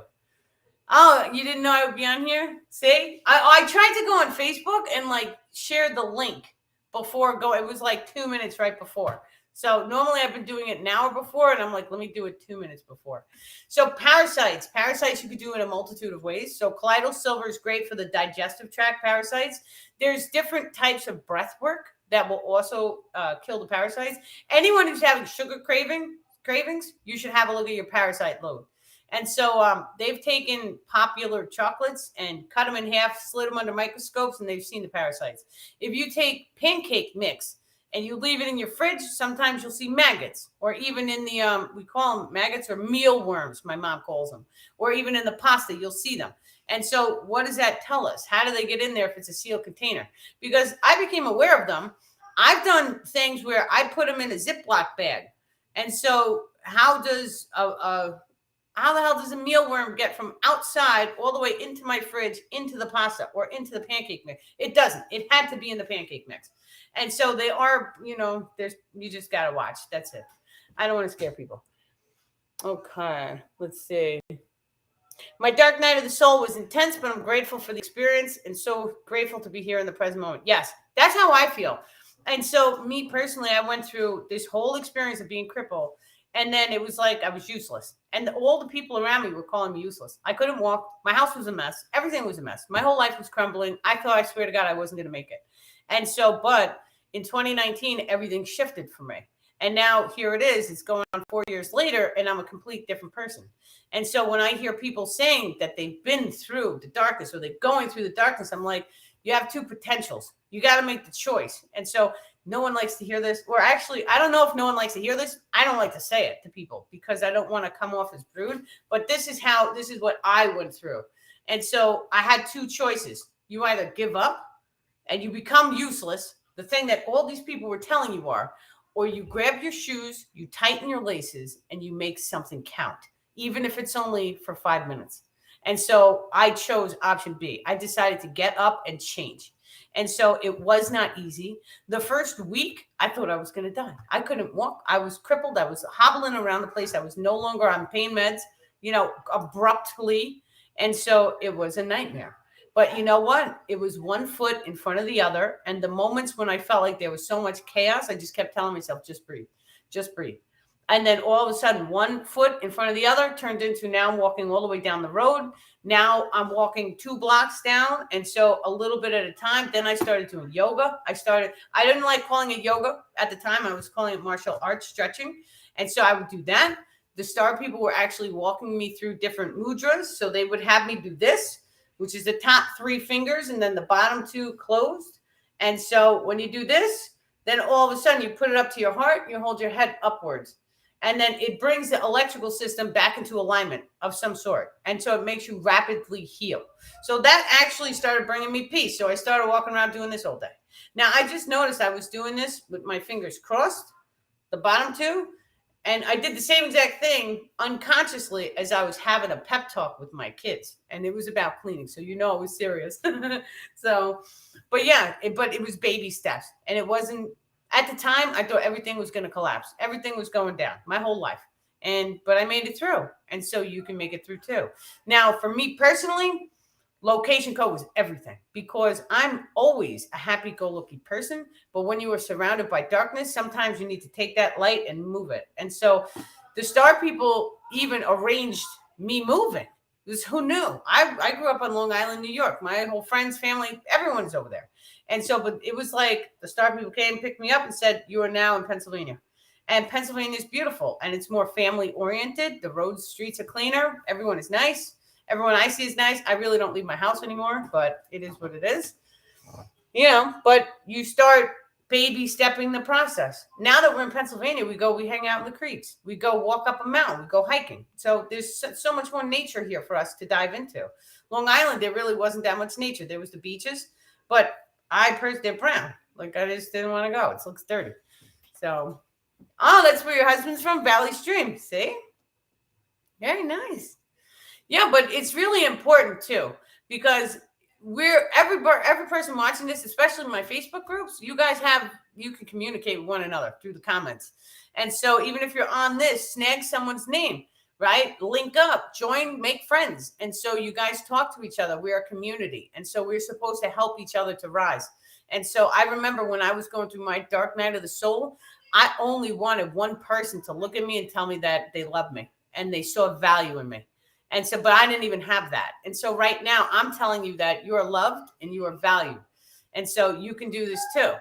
Oh, you didn't know I would be on here? See, I tried to go on Facebook and like share the link before go. It was like 2 minutes right before. So normally I've been doing it an hour before, and I'm like, let me do it 2 minutes before. So parasites you could do in a multitude of ways. So colloidal silver is great for the digestive tract parasites. There's different types of breath work that will also kill the parasites. Anyone who's having sugar cravings, you should have a look at your parasite load. And so they've taken popular chocolates and cut them in half, slid them under microscopes, and they've seen the parasites. If you take pancake mix and you leave it in your fridge, sometimes you'll see maggots, or even in the, we call them maggots or mealworms, my mom calls them, or even in the pasta, you'll see them. And so what does that tell us? How do they get in there if it's a sealed container? Because I became aware of them. I've done things where I put them in a Ziploc bag. And so how the hell does a mealworm get from outside all the way into my fridge, into the pasta or into the pancake mix? It doesn't. It had to be in the pancake mix. And so they are, you just got to watch. That's it. I don't want to scare people. Okay, let's see. My dark night of the soul was intense, but I'm grateful for the experience and so grateful to be here in the present moment. Yes, that's how I feel. And so me personally, I went through this whole experience of being crippled. And then it was like I was useless. And all the people around me were calling me useless. I couldn't walk. My house was a mess. Everything was a mess. My whole life was crumbling. I thought, I swear to God, I wasn't going to make it. And so, but in 2019, everything shifted for me. And now here it is. It's going on 4 years later, and I'm a complete different person. And so when I hear people saying that they've been through the darkness or they're going through the darkness, I'm like, you have two potentials. You got to make the choice. And so no one likes to hear this, or actually, I don't know if no one likes to hear this. I don't like to say it to people because I don't want to come off as rude, but this is what I went through. And so I had two choices. You either give up and you become useless, the thing that all these people were telling you are, or you grab your shoes, you tighten your laces, and you make something count, even if it's only for 5 minutes. And so I chose option B. I decided to get up and change. And so it was not easy. The first week, I thought I was going to die. I couldn't walk. I was crippled. I was hobbling around the place. I was no longer on pain meds, abruptly. And so it was a nightmare. But you know what? It was one foot in front of the other. And the moments when I felt like there was so much chaos, I just kept telling myself, just breathe, just breathe. And then all of a sudden, one foot in front of the other turned into now I'm walking all the way down the road. Now I'm walking 2 blocks down. And so a little bit at a time. Then I started doing yoga. I didn't like calling it yoga at the time. I was calling it martial arts stretching. And so I would do that. The star people were actually walking me through different mudras. So they would have me do this, which is the top 3 fingers and then the bottom 2 closed. And so when you do this, then all of a sudden you put it up to your heart, you hold your head upwards. And then it brings the electrical system back into alignment of some sort. And so it makes you rapidly heal. So that actually started bringing me peace. So I started walking around doing this all day. Now, I just noticed I was doing this with my fingers crossed, the bottom 2. And I did the same exact thing unconsciously as I was having a pep talk with my kids. And it was about cleaning. So it was serious. But it was baby steps. And it wasn't. At the time, I thought everything was going to collapse. Everything was going down my whole life. But I made it through. And so you can make it through too. Now, for me personally, location code was everything because I'm always a happy-go-lucky person. But when you are surrounded by darkness, sometimes you need to take that light and move it. And so the star people even arranged me moving. Because who knew? I grew up on Long Island, New York. My whole friends, family, everyone's over there. And so, but it was like the star people came, picked me up and said, you are now in Pennsylvania. And Pennsylvania is beautiful and it's more family oriented. The roads, streets are cleaner. Everyone is nice. Everyone I see is nice. I really don't leave my house anymore, but it is what it is. But you start baby stepping the process. Now that we're in Pennsylvania, we hang out in the creeks. We go walk up a mountain. We go hiking. So there's so much more nature here for us to dive into. Long Island, there really wasn't that much nature. There was the beaches, but they're brown. Like I just didn't want to go. It looks dirty. So, that's where your husband's from, Valley Stream. See? Very nice. Yeah, but it's really important too, because every person watching this, especially in my Facebook groups, you can communicate with one another through the comments. And so even if you're on this, snag someone's name, right? Link up, join, make friends. And so you guys talk to each other. We're a community. And so we're supposed to help each other to rise. And so I remember when I was going through my dark night of the soul, I only wanted one person to look at me and tell me that they love me and they saw value in me. And so, but I didn't even have that. And so right now I'm telling you that you are loved and you are valued. And so you can do this too.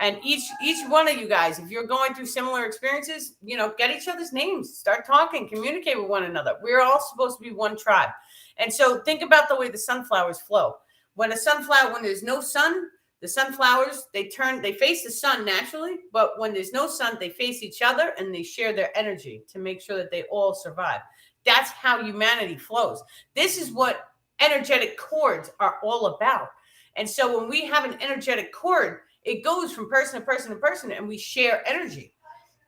And each one of you guys, if you're going through similar experiences, get each other's names, start talking, communicate with one another. We're all supposed to be one tribe. And so think about the way the sunflowers flow. When there's no sun, the sunflowers, they face the sun naturally, but when there's no sun, they face each other and they share their energy to make sure that they all survive. That's how humanity flows. This is what energetic cords are all about. And so when we have an energetic cord, it goes from person to person to person and we share energy.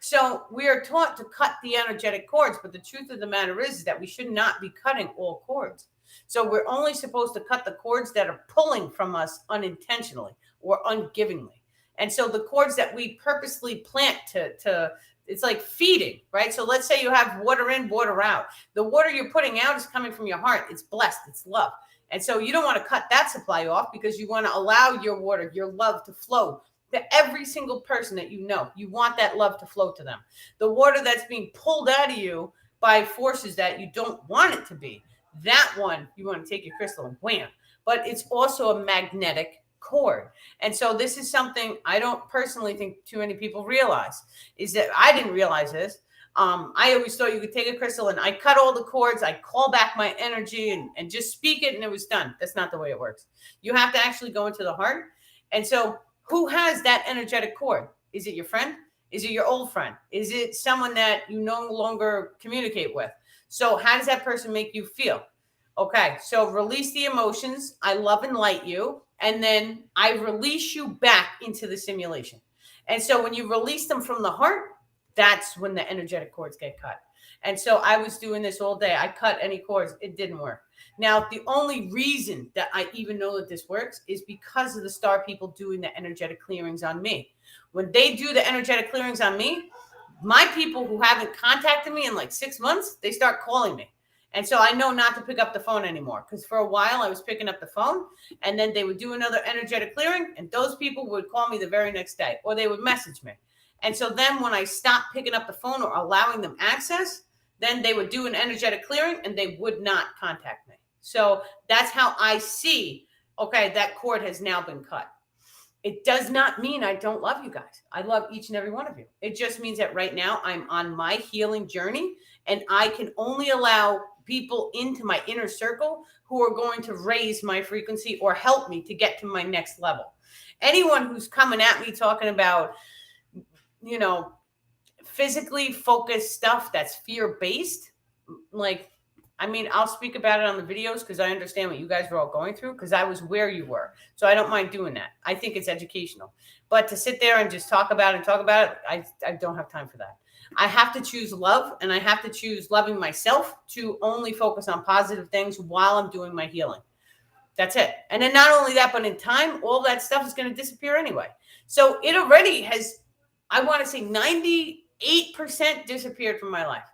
So we are taught to cut the energetic cords, but the truth of the matter is that we should not be cutting all cords. So we're only supposed to cut the cords that are pulling from us unintentionally or ungivingly. And so the cords that we purposely plant to it's like feeding, right? So let's say you have water in, water out. The water you're putting out is coming from your heart. It's blessed, it's love. And so you don't want to cut that supply off because you want to allow your water, your love to flow to every single person that you know. You want that love to flow to them. The water that's being pulled out of you by forces that you don't want it to be, that one, you want to take your crystal and wham. But it's also a magnetic cord. And so this is something I don't personally think too many people realize, is that I didn't realize this. I always thought you could take a crystal and I cut all the cords, I call back my energy and just speak it and it was done. That's not the way it works. You have to actually go into the heart. And so who has that energetic cord? Is it your friend? Is it your old friend? Is it someone that you no longer communicate with? So how does that person make you feel? Okay, so release the emotions. I love and light you. And then I release you back into the simulation. And so when you release them from the heart, that's when the energetic cords get cut. And so I was doing this all day. I cut any cords. It didn't work. Now, the only reason that I even know that this works is because of the star people doing the energetic clearings on me. When they do the energetic clearings on me, my people who haven't contacted me in like 6 months, they start calling me. And so I know not to pick up the phone anymore because for a while I was picking up the phone and then they would do another energetic clearing and those people would call me the very next day or they would message me. And so then when I stopped picking up the phone or allowing them access, then they would do an energetic clearing and they would not contact me. So that's how I see, okay, that cord has now been cut. It does not mean I don't love you guys. I love each and every one of you. It just means that right now I'm on my healing journey and I can only allow people into my inner circle who are going to raise my frequency or help me to get to my next level. Anyone who's coming at me talking about, physically focused stuff that's fear-based, I'll speak about it on the videos because I understand what you guys were all going through because I was where you were. So I don't mind doing that. I think it's educational. But to sit there and just talk about it, I don't have time for that. I have to choose love and I have to choose loving myself to only focus on positive things while I'm doing my healing. That's it. And then not only that, but in time, all that stuff is going to disappear anyway. So it already has, I want to say 98% disappeared from my life.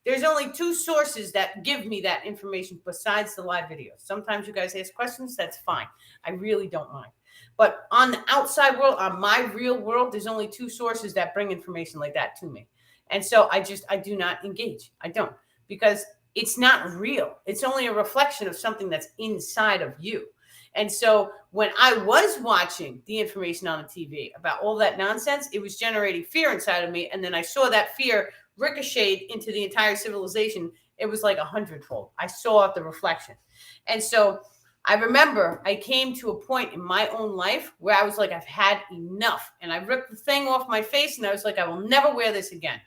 There's only 2 sources that give me that information besides the live videos. Sometimes you guys ask questions. That's fine. I really don't mind. But on the outside world, on my real world, there's only 2 sources that bring information like that to me. And so I do not engage. I don't, because it's not real. It's only a reflection of something that's inside of you. And so when I was watching the information on the TV about all that nonsense, it was generating fear inside of me. And then I saw that fear ricocheted into the entire civilization. It was like 100-fold. I saw the reflection. And so I remember I came to a point in my own life where I was like, I've had enough. And I ripped the thing off my face and I was like, I will never wear this again.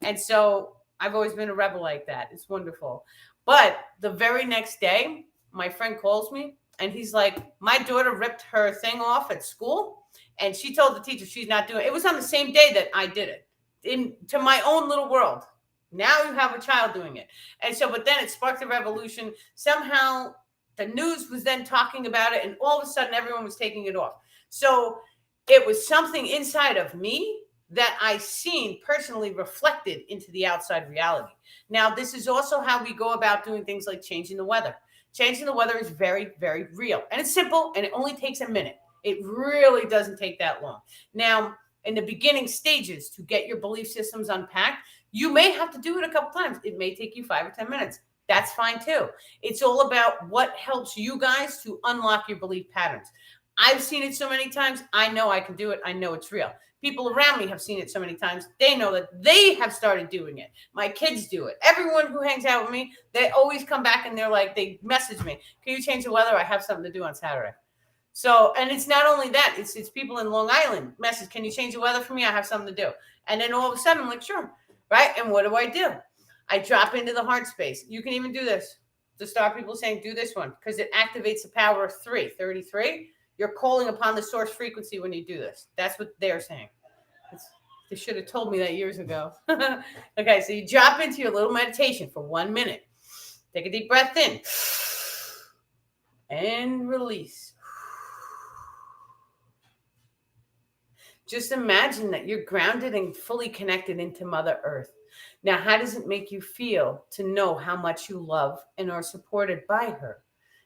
And so I've always been a rebel like that. It's wonderful. But the very next day, my friend calls me and he's like, my daughter ripped her thing off at school and she told the teacher she's not doing it. It was on the same day that I did it into my own little world. Now you have a child doing it. And so, but then it sparked a revolution. Somehow the news was then talking about it and all of a sudden everyone was taking it off. So it was something inside of me that I seen personally reflected into the outside reality. Now, this is also how we go about doing things like changing the weather. Changing the weather is very, very real. And it's simple, and it only takes a minute. It really doesn't take that long. Now, in the beginning stages to get your belief systems unpacked. You may have to do it a couple times. It may take you 5 or 10 minutes. That's fine too. It's all about what helps you guys to unlock your belief patterns. I've seen it so many times. I know I can do it. I know it's real. People around me have seen it so many times. They know that they have started doing it. My kids do it. Everyone who hangs out with me, they always come back and they're like, they message me, can you change the weather? I have something to do on Saturday. So, and it's not only that, it's people in Long Island message, can you change the weather for me? I have something to do. And then all of a sudden I'm like, sure. Right. And what do? I drop into the heart space. You can even do this to start people saying, do this one, because it activates the power of 33. You're calling upon the source frequency when you do this. That's what they're saying. They should have told me that years ago. Okay, so you drop into your little meditation for 1 minute. Take a deep breath in and release. Just imagine that you're grounded and fully connected into Mother Earth. Now, how does it make you feel to know how much you love and are supported by her?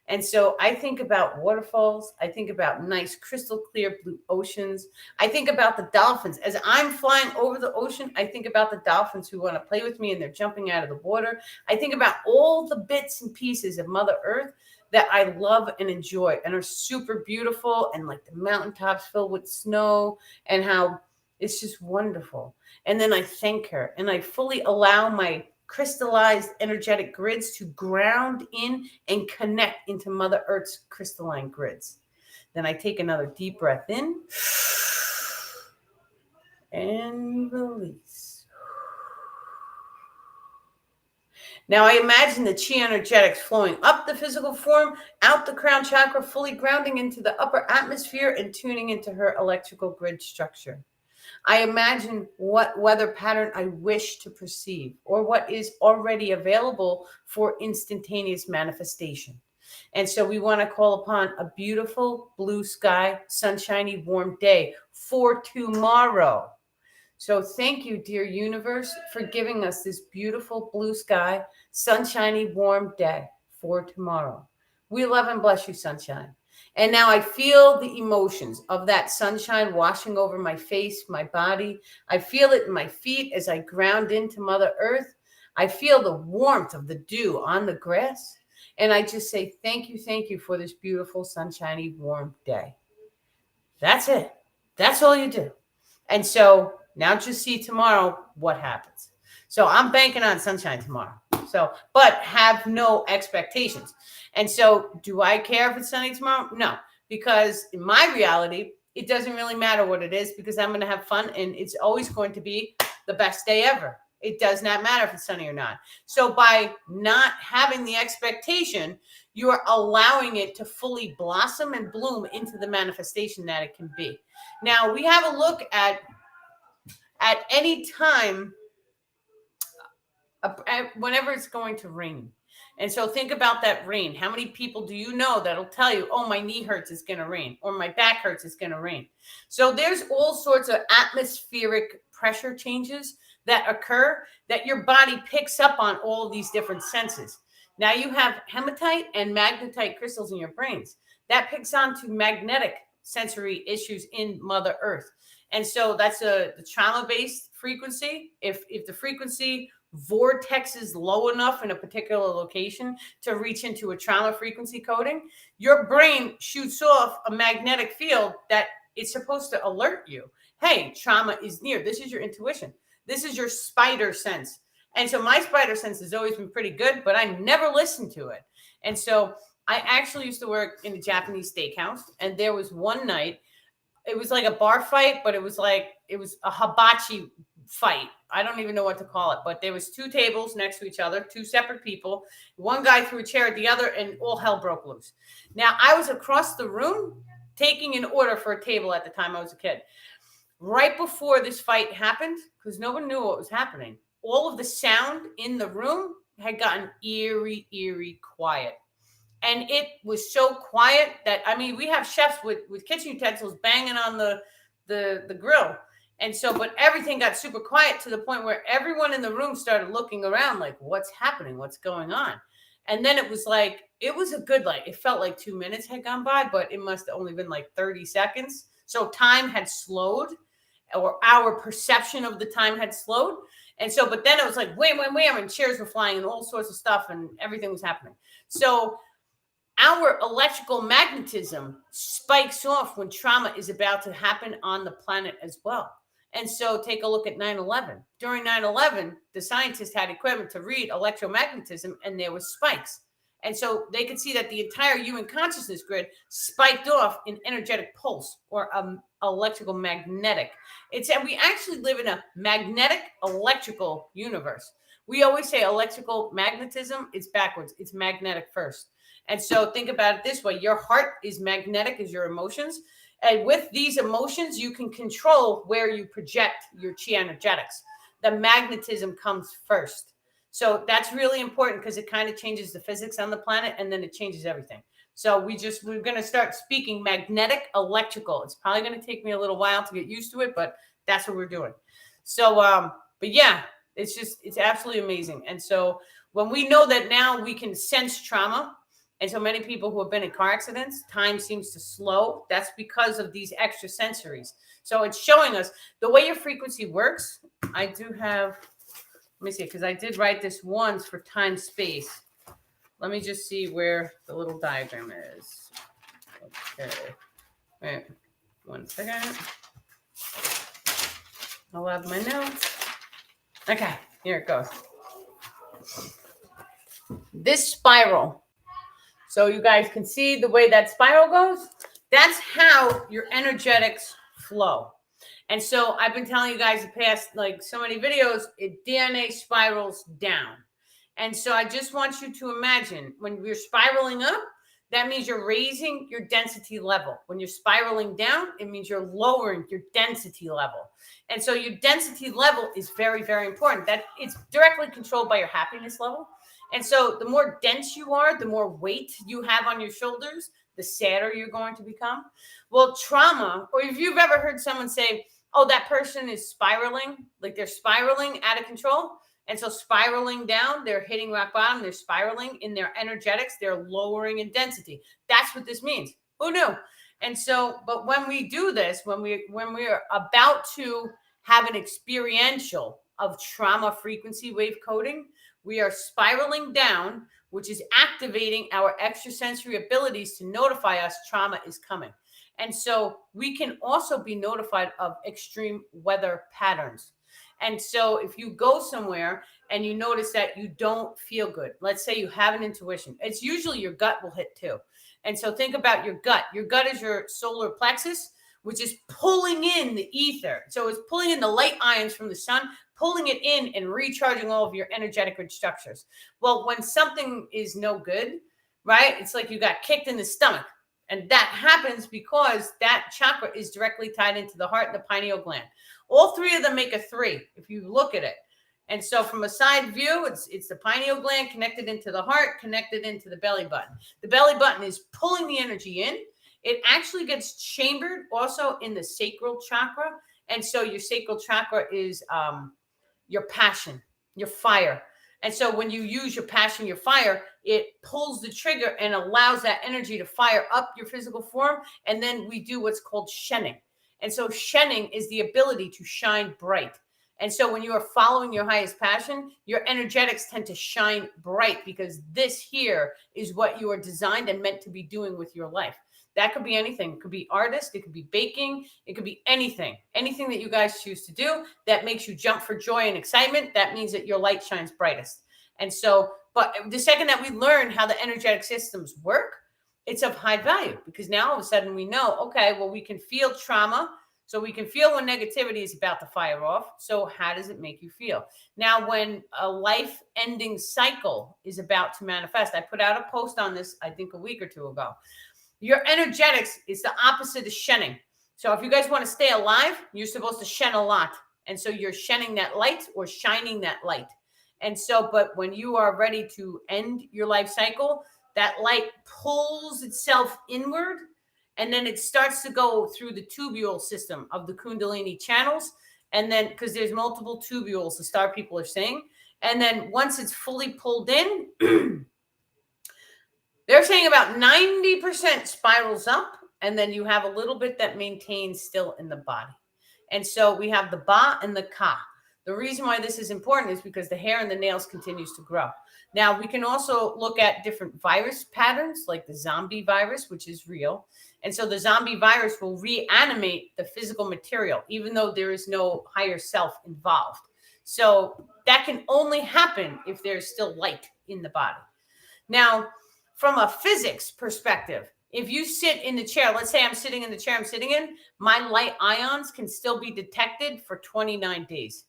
And so I think about waterfalls. I think about nice crystal clear blue oceans. I think about the dolphins. As I'm flying over the ocean, I think about the dolphins who want to play with me and they're jumping out of the water. I think about all the bits and pieces of Mother Earth that I love and enjoy and are super beautiful, and like the mountaintops filled with snow, and how it's just wonderful. And then I thank her and I fully allow my crystallized energetic grids to ground in and connect into Mother Earth's crystalline grids. Then I take another deep breath in and release. Now I imagine the chi energetics flowing up the physical form, out the crown chakra, fully grounding into the upper atmosphere and tuning into her electrical grid structure. I imagine what weather pattern I wish to perceive, or what is already available for instantaneous manifestation. And so we want to call upon a beautiful blue sky, sunshiny, warm day for tomorrow. So thank you, dear universe, for giving us this beautiful blue sky, sunshiny, warm day for tomorrow. We love and bless you, sunshine. And now I feel the emotions of that sunshine washing over my face, my body. I feel it in my feet as I ground into Mother Earth. I feel the warmth of the dew on the grass. And I just say, thank you for this beautiful, sunshiny, warm day. That's it. That's all you do. And so now just see tomorrow what happens. So I'm banking on sunshine tomorrow. So, but have no expectations. And so do I care if it's sunny tomorrow? No, because in my reality, it doesn't really matter what it is, because I'm going to have fun and it's always going to be the best day ever. It does not matter if it's sunny or not. So by not having the expectation, you are allowing it to fully blossom and bloom into the manifestation that it can be. Now we have a look at any time, whenever it's going to rain. And so think about that rain. How many people do you know that'll tell you, oh, my knee hurts, it's going to rain, or my back hurts, it's going to rain. So there's all sorts of atmospheric pressure changes that occur that your body picks up on all of these different senses. Now you have hematite and magnetite crystals in your brains. That picks on to magnetic sensory issues in Mother Earth. And so that's the trauma-based frequency. If the frequency vortex is low enough in a particular location to reach into a trauma frequency coding, your brain shoots off a magnetic field that it's supposed to alert you. Hey, trauma is near. This is your intuition. This is your spider sense. And so my spider sense has always been pretty good, but I never listened to it. And so I actually used to work in a Japanese steakhouse, and there was one night, it was like a bar fight, but it was a hibachi fight. I don't even know what to call it, but there was two tables next to each other, two separate people. One guy threw a chair at the other, and all hell broke loose. Now, I was across the room taking an order for a table at the time I was a kid. Right before this fight happened, because no one knew what was happening, all of the sound in the room had gotten eerie quiet. And it was so quiet that, I mean, we have chefs with kitchen utensils banging on the grill. And so, but everything got super quiet to the point where everyone in the room started looking around like, what's happening? What's going on? And then it was like, it was a good, like, it felt like 2 minutes had gone by, but it must have only been like 30 seconds. So time had slowed. or our perception of the time had slowed. And so, but then it was like wham, wham, wham, and chairs were flying and all sorts of stuff and everything was happening. So our electrical magnetism spikes off when trauma is about to happen on the planet as well. And so take a look at 9/11. During 9/11, the scientists had equipment to read electromagnetism and there was spikes. And so they could see that the entire human consciousness grid spiked off in energetic pulse or electrical magnetic. It's that we actually live in a magnetic electrical universe. We always say electrical magnetism, it's backwards. It's magnetic first. And so think about it this way. Your heart is magnetic as your emotions. And with these emotions, you can control where you project your chi energetics. The magnetism comes first. So that's really important because it kind of changes the physics on the planet and then it changes everything. So we're going to start speaking magnetic electrical. It's probably going to take me a little while to get used to it, but that's what we're doing. So, but yeah, it's absolutely amazing. And so when we know that now we can sense trauma, and so many people who have been in car accidents, time seems to slow. That's because of these extra sensories. So it's showing us the way your frequency works. I do have, let me see, because I did write this once for time space. Let me just see where the little diagram is. Okay. Wait, 1 second. I'll have my notes. Okay, here it goes. This spiral. So you guys can see the way that spiral goes. That's how your energetics flow. And so I've been telling you guys the past, like so many videos, DNA spirals down. And so I just want you to imagine when you're spiraling up, that means you're raising your density level. When you're spiraling down, it means you're lowering your density level. And so your density level is very, very important. That it's directly controlled by your happiness level. And so the more dense you are, the more weight you have on your shoulders, the sadder you're going to become. Well, trauma, or if you've ever heard someone say, oh, that person is spiraling, like they're spiraling out of control. And so spiraling down, they're hitting rock bottom, they're spiraling in their energetics, they're lowering in density. That's what this means. Who knew? And so, but when we do this, when we are about to have an experiential of trauma frequency wave coding, we are spiraling down, which is activating our extrasensory abilities to notify us trauma is coming. And so we can also be notified of extreme weather patterns. And so if you go somewhere and you notice that you don't feel good, let's say you have an intuition, it's usually your gut will hit too. And so think about your gut. Your gut is your solar plexus, which is pulling in the ether. So it's pulling in the light ions from the sun, pulling it in and recharging all of your energetic rich structures. Well, when something is no good, right? It's like you got kicked in the stomach. And that happens because that chakra is directly tied into the heart and the pineal gland. All three of them make a three if you look at it. And so from a side view, it's the pineal gland connected into the heart, connected into the belly button. The belly button is pulling the energy in. It actually gets chambered also in the sacral chakra. And so your sacral chakra is your passion, your fire. And so when you use your passion, your fire, it pulls the trigger and allows that energy to fire up your physical form. And then we do what's called shedding. And so shedding is the ability to shine bright. And so when you are following your highest passion, your energetics tend to shine bright because this here is what you are designed and meant to be doing with your life. That could be anything. It could be artist. It could be baking. It could be anything. Anything that you guys choose to do that makes you jump for joy and excitement, that means that your light shines brightest. And so, but the second that we learn how the energetic systems work, it's of high value because now all of a sudden we know, okay, well, we can feel trauma. So we can feel when negativity is about to fire off. So how does it make you feel? Now, when a life-ending cycle is about to manifest, I put out a post on this, I think a week or two ago. Your energetics is the opposite of shedding. So if you guys want to stay alive, you're supposed to shed a lot. And so you're shedding that light or shining that light. And so, but when you are ready to end your life cycle, that light pulls itself inward. And then it starts to go through the tubule system of the Kundalini channels. And then, because there's multiple tubules, the star people are saying. And then once it's fully pulled in, they're saying about 90% spirals up. And then you have a little bit that maintains still in the body. And so we have the ba and the ka. The reason why this is important is because the hair and the nails continues to grow. Now, we can also look at different virus patterns, like the zombie virus, which is real. And so the zombie virus will reanimate the physical material, even though there is no higher self involved. So that can only happen if there's still light in the body. Now, from a physics perspective, if you sit in the chair, let's say I'm sitting in the chair I'm sitting in, my light ions can still be detected for 29 days.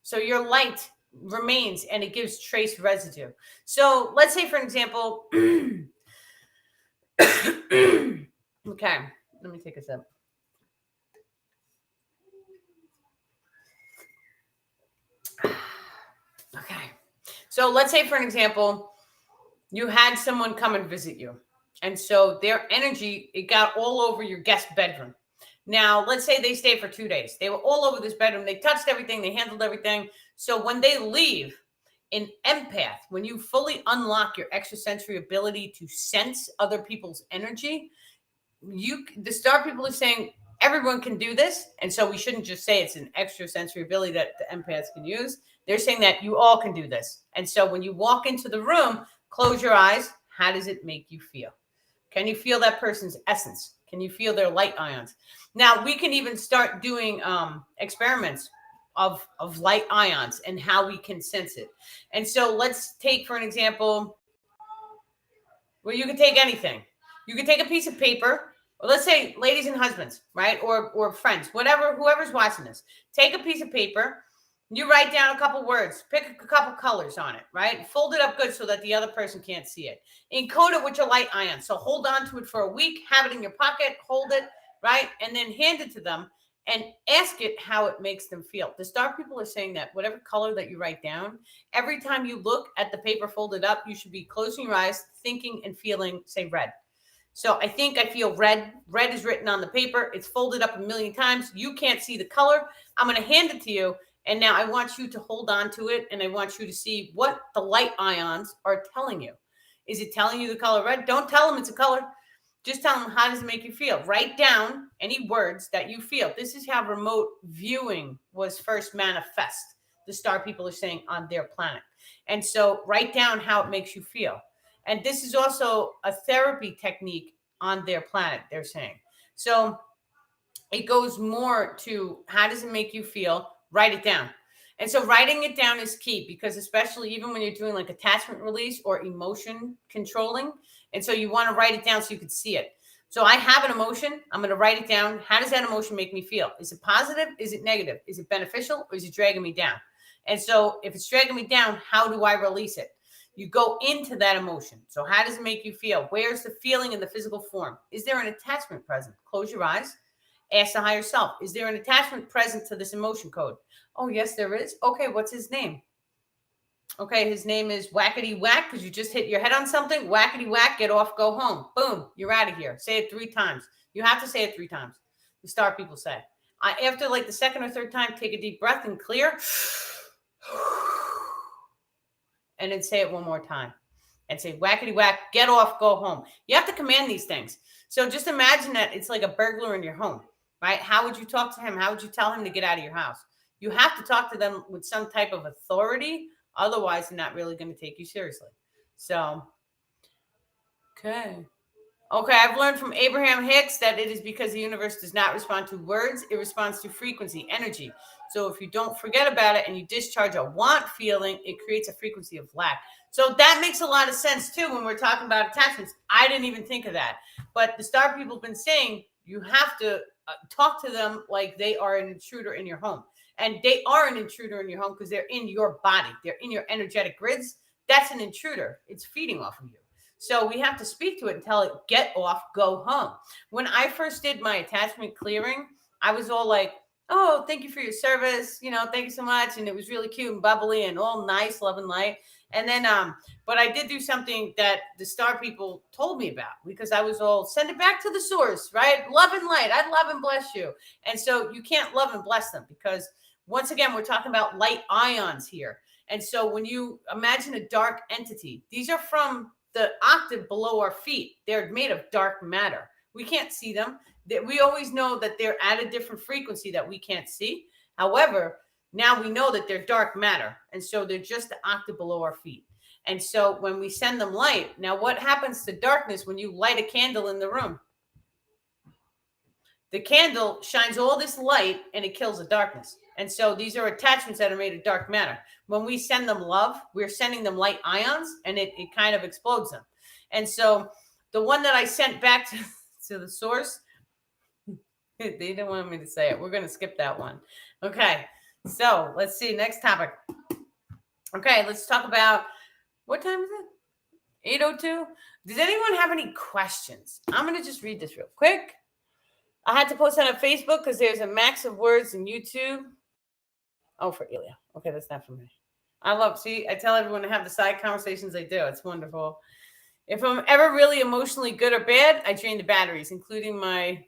So your light remains and it gives trace residue. So let's say, for example, okay, let me take a sip. Okay. So let's say, for an example, you had someone come and visit you. And so their energy, it got all over your guest bedroom. Now, let's say they stayed for 2 days. They were all over this bedroom. They touched everything. They handled everything. So when they leave, an empath, when you fully unlock your extrasensory ability to sense other people's energy, the star people are saying everyone can do this. And so we shouldn't just say it's an extrasensory ability that the empaths can use. They're saying that you all can do this. And so when you walk into the room, close your eyes. How does it make you feel? Can you feel that person's essence? Can you feel their light ions? Now, we can even start doing experiments of light ions and how we can sense it. And so let's take, for an example, well, you can take anything. You can take a piece of paper, or let's say ladies and husbands, right? Or friends, whatever, whoever's watching this. Take a piece of paper. You write down a couple words, pick a couple colors on it, right? Fold it up good so that the other person can't see it. Encode it with your light ion. So hold on to it for a week, have it in your pocket, hold it, right? And then hand it to them and ask it how it makes them feel. The star people are saying that whatever color that you write down, every time you look at the paper folded up, you should be closing your eyes, thinking and feeling, say red. So I think I feel red. Red is written on the paper. It's folded up a million times. You can't see the color. I'm going to hand it to you. And now I want you to hold on to it, and I want you to see what the light ions are telling you. Is it telling you the color red? Don't tell them it's a color. Just tell them, how does it make you feel? Write down any words that you feel. This is how remote viewing was first manifest, the star people are saying, on their planet. And so write down how it makes you feel. And this is also a therapy technique on their planet, they're saying. So it goes more to, how does it make you feel? Write it down. And so writing it down is key, because especially even when you're doing like attachment release or emotion controlling. And so you want to write it down so you can see it. So I have an emotion. I'm going to write it down. How does that emotion make me feel? Is it positive? Is it negative? Is it beneficial? Or is it dragging me down? And so if it's dragging me down, how do I release it? You go into that emotion. So how does it make you feel? Where's the feeling in the physical form? Is there an attachment present? Close your eyes. Ask the higher self, is there an attachment present to this emotion code? Oh, yes, there is. Okay, what's his name? Okay, his name is Whackity Whack, because you just hit your head on something. Whackity Whack, get off, go home. Boom, you're out of here. Say it 3 times. You have to say it 3 times. The star people say. After like the second or third time, take a deep breath and clear. And then say it 1 more time. And say, Whackity Whack, get off, go home. You have to command these things. So just imagine that it's like a burglar in your home. Right? How would you talk to him? How would you tell him to get out of your house? You have to talk to them with some type of authority. Otherwise, they're not really going to take you seriously. So, okay. Okay, I've learned from Abraham Hicks that it is because the universe does not respond to words. It responds to frequency, energy. So if you don't forget about it and you discharge a want feeling, it creates a frequency of lack. So that makes a lot of sense, too, when we're talking about attachments. I didn't even think of that. But the star people have been saying you have to talk to them like they are an intruder in your home. And they are an intruder in your home because they're in your body. They're in your energetic grids. That's an intruder. It's feeding off of you. So we have to speak to it and tell it, get off, go home. When I first did my attachment clearing, I was all like, oh, thank you for your service. Thank you so much. And it was really cute and bubbly and all nice, love and light. And then, but I did do something that the star people told me about, because I was all, send it back to the source, right? Love and light. I'd love and bless you. And so you can't love and bless them, because once again, we're talking about light ions here. And so when you imagine a dark entity, these are from the octave below our feet. They're made of dark matter. We can't see them. We always know that they're at a different frequency that we can't see. However, now we know that they're dark matter. And so they're just the octave below our feet. And so when we send them light, now what happens to darkness when you light a candle in the room? The candle shines all this light and it kills the darkness. And so these are attachments that are made of dark matter. When we send them love, we're sending them light ions and it kind of explodes them. And so the one that I sent back to the source, they didn't want me to say it. We're going to skip that one. Okay. So let's see. Next topic. Okay. Let's talk about, what time is it? 8:02. Does anyone have any questions? I'm going to just read this real quick. I had to post it on Facebook because there's a max of words in YouTube. Oh, for Ilya. Okay, that's not for me. I tell everyone to have the side conversations I do. It's wonderful. If I'm ever really emotionally good or bad, I drain the batteries, including my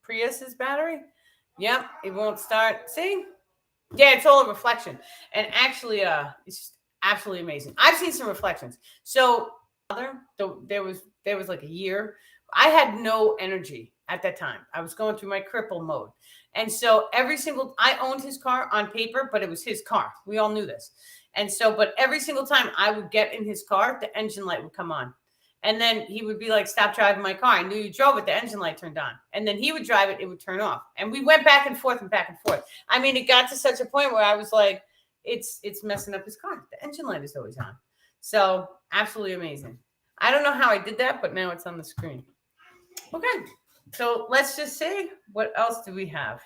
Prius's battery. Yep, it won't start. See? Yeah, it's all a reflection. And actually, it's just absolutely amazing. I've seen some reflections. So there was like a year. I had no energy at that time. I was going through my cripple mode. And so I owned his car on paper, but it was his car. We all knew this. And so, but every single time I would get in his car, the engine light would come on. And then he would be like, stop driving my car. I knew you drove it. The engine light turned on. And then he would drive it. It would turn off. And we went back and forth and back and forth. I mean, it got to such a point where I was like, it's messing up his car. The engine light is always on. So absolutely amazing. I don't know how I did that, but now it's on the screen. Okay. So let's just see, what else do we have?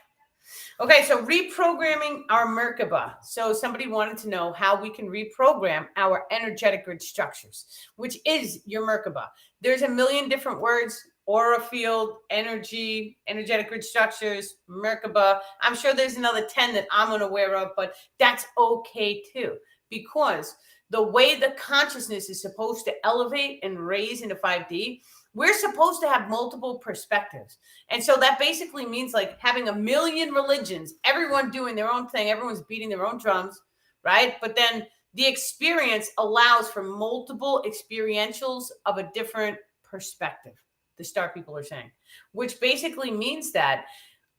Okay, so reprogramming our Merkaba. So somebody wanted to know how we can reprogram our energetic grid structures, which is your Merkaba. There's a million different words: aura field, energy, energetic grid structures, Merkaba. I'm sure there's another 10 that I'm unaware of, but that's okay too, because the way the consciousness is supposed to elevate and raise into 5D, we're supposed to have multiple perspectives. And so that basically means like having a million religions, everyone doing their own thing, everyone's beating their own drums, right? But then the experience allows for multiple experientials of a different perspective, the star people are saying, which basically means that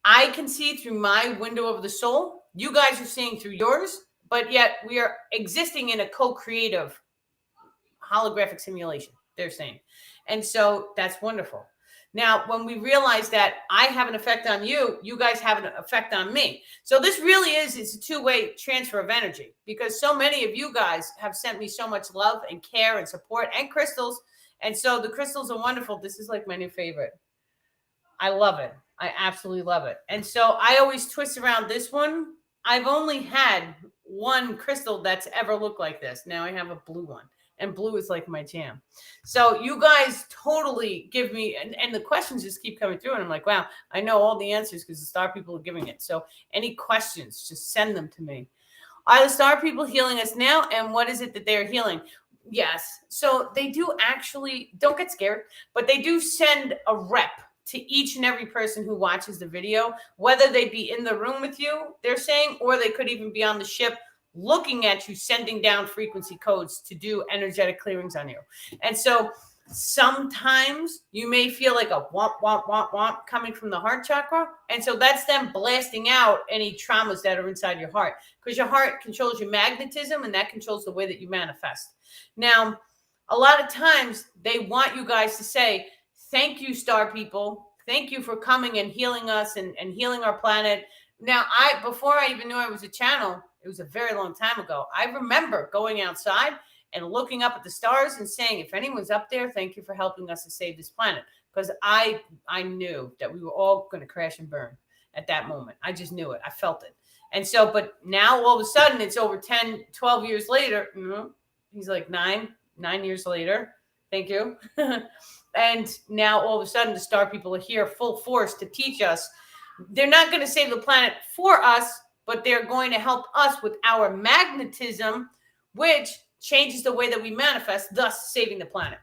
I can see through my window of the soul. You guys are seeing through yours, but yet we are existing in a co-creative holographic simulation, they're saying. And so that's wonderful. Now, when we realize that I have an effect on you, you guys have an effect on me. So this really it's a two-way transfer of energy, because so many of you guys have sent me so much love and care and support and crystals. And so the crystals are wonderful. This is like my new favorite. I love it. I absolutely love it. And so I always twist around this one. I've only had one crystal that's ever looked like this. Now I have a blue one. And blue is like my jam. So you guys totally give me, and the questions just keep coming through. And I'm like, wow, I know all the answers because the star people are giving it. So any questions, just send them to me. Are the star people healing us now? And what is it that they're healing? Yes. So they do actually, don't get scared, but they do send a rep to each and every person who watches the video, whether they be in the room with you, they're saying, or they could even be on the ship looking at you, sending down frequency codes to do energetic clearings on you. And so sometimes you may feel like a womp, womp, womp, womp coming from the heart chakra. And so that's them blasting out any traumas that are inside your heart, because your heart controls your magnetism and that controls the way that you manifest. Now, a lot of times they want you guys to say, thank you, star people. Thank you for coming and healing us and healing our planet. Now, before I even knew I was a channel, it was a very long time ago, I remember going outside and looking up at the stars and saying, if anyone's up there, thank you for helping us to save this planet. Because I knew that we were all going to crash and burn at that moment. I just knew it. I felt it. And so, but now all of a sudden it's over 10, 12 years later. He's like 9 years later. Thank you. And now all of a sudden the star people are here full force to teach us. They're not going to save the planet for us, but they're going to help us with our magnetism, which changes the way that we manifest, thus saving the planet.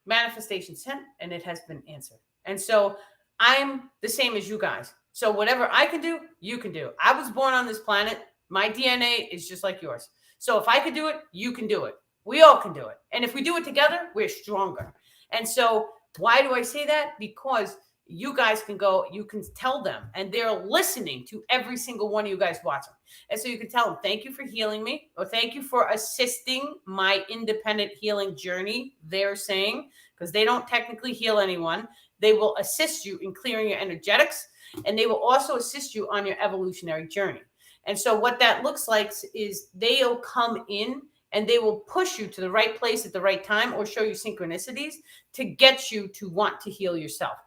Manifestation sent, and it has been answered. And so I'm the same as you guys. So whatever I can do, you can do. I was born on this planet. My DNA is just like yours. So if I could do it, you can do it. We all can do it. And if we do it together, we're stronger. And so Why do I say that? Because you guys can go, you can tell them, and they're listening to every single one of you guys watching. And so you can tell them, thank you for healing me, or thank you for assisting my independent healing journey. They're saying, because they don't technically heal anyone, they will assist you in clearing your energetics, and they will also assist you on your evolutionary journey. And so what that looks like is they'll come in and they will push you to the right place at the right time, or show you synchronicities to get you to want to heal yourself.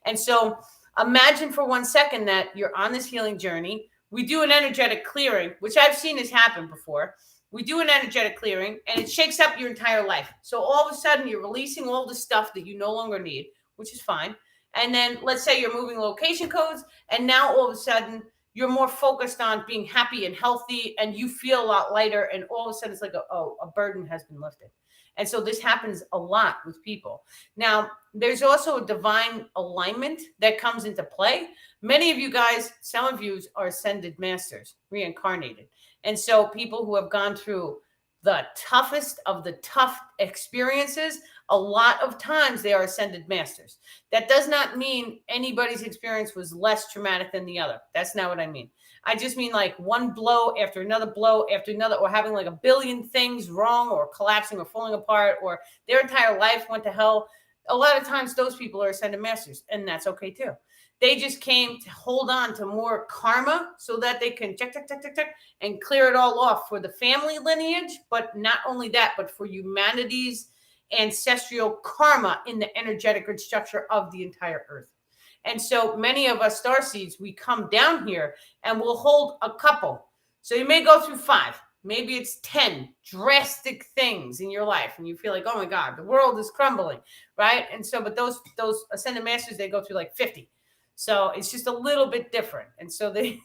And so imagine for 1 second that you're on this healing journey. We do an energetic clearing, which I've seen has happened before. We do an energetic clearing and it shakes up your entire life. So all of a sudden you're releasing all the stuff that you no longer need, which is fine. And then let's say you're moving location codes, and now all of a sudden you're more focused on being happy and healthy, and you feel a lot lighter, and all of a sudden it's like, a burden has been lifted. And so this happens a lot with people. Now, there's also a divine alignment that comes into play. Many of you guys, some of you are ascended masters, reincarnated. And so people who have gone through the toughest of the tough experiences, a lot of times they are ascended masters. That does not mean anybody's experience was less traumatic than the other. That's not what I mean. I just mean like one blow after another, or having like a billion things wrong, or collapsing, or falling apart, or their entire life went to hell. A lot of times those people are ascended masters, and that's okay too. They just came to hold on to more karma so that they can check, and clear it all off for the family lineage. But not only that, but for humanity's ancestral karma in the energetic grid structure of the entire earth. And so many of us starseeds, we come down here and we'll hold a couple. So you may go through 5, maybe it's 10 drastic things in your life, and you feel like, oh my God, the world is crumbling, right? And so, but those ascended masters, they go through like 50. So it's just a little bit different. And so they,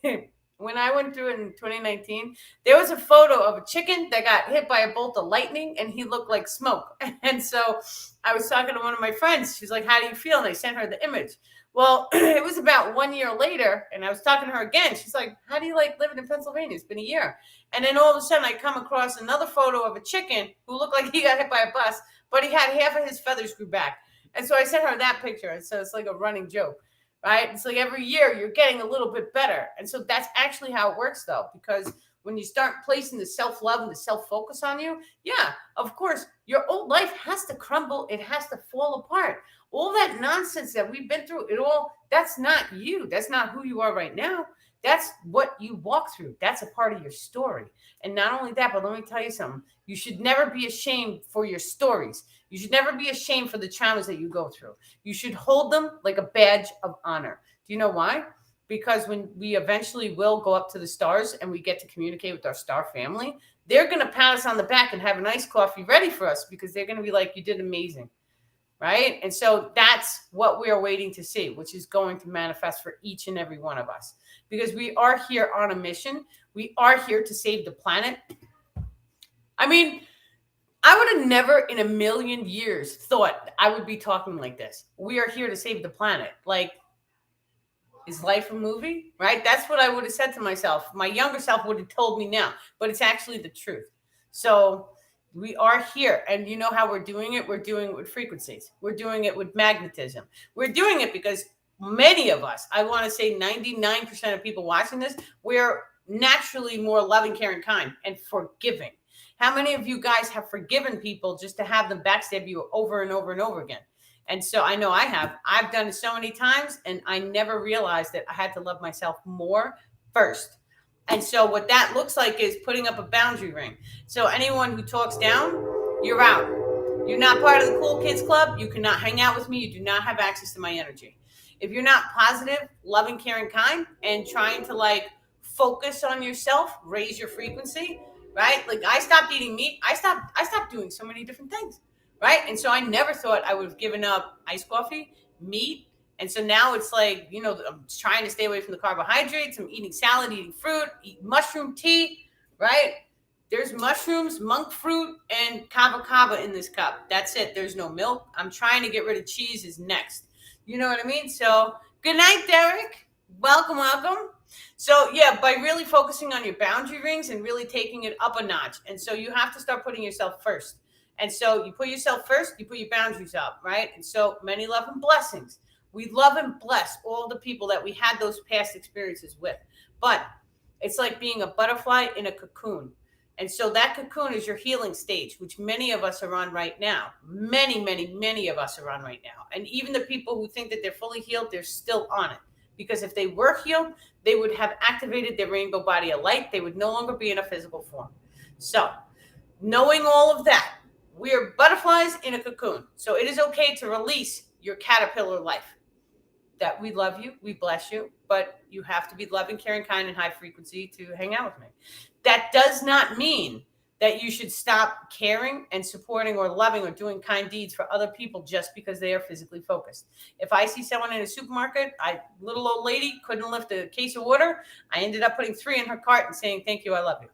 when I went through it in 2019, there was a photo of a chicken that got hit by a bolt of lightning, and he looked like smoke. And so I was talking to one of my friends. She's like, how do you feel? And I sent her the image. Well, it was about 1 year later, and I was talking to her again. She's like, how do you like living in Pennsylvania? It's been a year. And then all of a sudden I come across another photo of a chicken who looked like he got hit by a bus, but he had half of his feathers grew back. And so I sent her that picture. And so it's like a running joke, right? It's like every year you're getting a little bit better. And so that's actually how it works, though, because when you start placing the self-love and the self-focus on you, yeah, of course, your old life has to crumble. It has to fall apart. All that nonsense that we've been through, that's not you. That's not who you are right now. That's what you walk through. That's a part of your story. And not only that, but let me tell you something. You should never be ashamed for your stories. You should never be ashamed for the traumas that you go through. You should hold them like a badge of honor. Do you know why? Because when we eventually will go up to the stars and we get to communicate with our star family, they're going to pat us on the back and have an iced coffee ready for us, because they're going to be like, you did amazing. Right? And so that's what we are waiting to see, which is going to manifest for each and every one of us, because we are here on a mission. We are here to save the planet. I mean, I would have never in a million years thought I would be talking like this. We are here to save the planet. Like, is life a movie? Right? That's what I would have said to myself. My younger self would have told me now, but it's actually the truth. So we are here, and you know how we're doing it? We're doing it with frequencies. We're doing it with magnetism. We're doing it because many of us, I want to say 99% of people watching this, we're naturally more loving, caring, kind, and forgiving. How many of you guys have forgiven people just to have them backstab you over and over and over again? And so I know I have. I've done it so many times, and I never realized that I had to love myself more first. And so what that looks like is putting up a boundary ring. So anyone who talks down, you're out. You're not part of the cool kids club. You cannot hang out with me. You do not have access to my energy. If you're not positive, loving, caring, kind, and trying to like focus on yourself, raise your frequency, right? Like I stopped eating meat. I stopped doing so many different things, right? And so I never thought I would have given up iced coffee, meat. And so now it's like, I'm trying to stay away from the carbohydrates. I'm eating salad, eating fruit, eat mushroom tea, right? There's mushrooms, monk fruit, and kava in this cup. That's it. There's no milk. I'm trying to get rid of cheese is next. You know what I mean? So good night, Derek. Welcome. So yeah, by really focusing on your boundary rings and really taking it up a notch. And so you have to start putting yourself first. And so you put yourself first, you put your boundaries up, right? And so many love and blessings. We love and bless all the people that we had those past experiences with. But it's like being a butterfly in a cocoon. And so that cocoon is your healing stage, which many of us are on right now. Many of us are on right now. And even the people who think that they're fully healed, they're still on it. Because if they were healed, they would have activated their rainbow body of light. They would no longer be in a physical form. So knowing all of that, we are butterflies in a cocoon. So it is okay to release your caterpillar life. That we love you, we bless you, but you have to be loving, caring, kind, and high frequency to hang out with me. That does not mean that you should stop caring and supporting or loving or doing kind deeds for other people just because they are physically focused. If I see someone in a supermarket, little old lady couldn't lift a case of water, I ended up putting 3 in her cart and saying, thank you, I love you.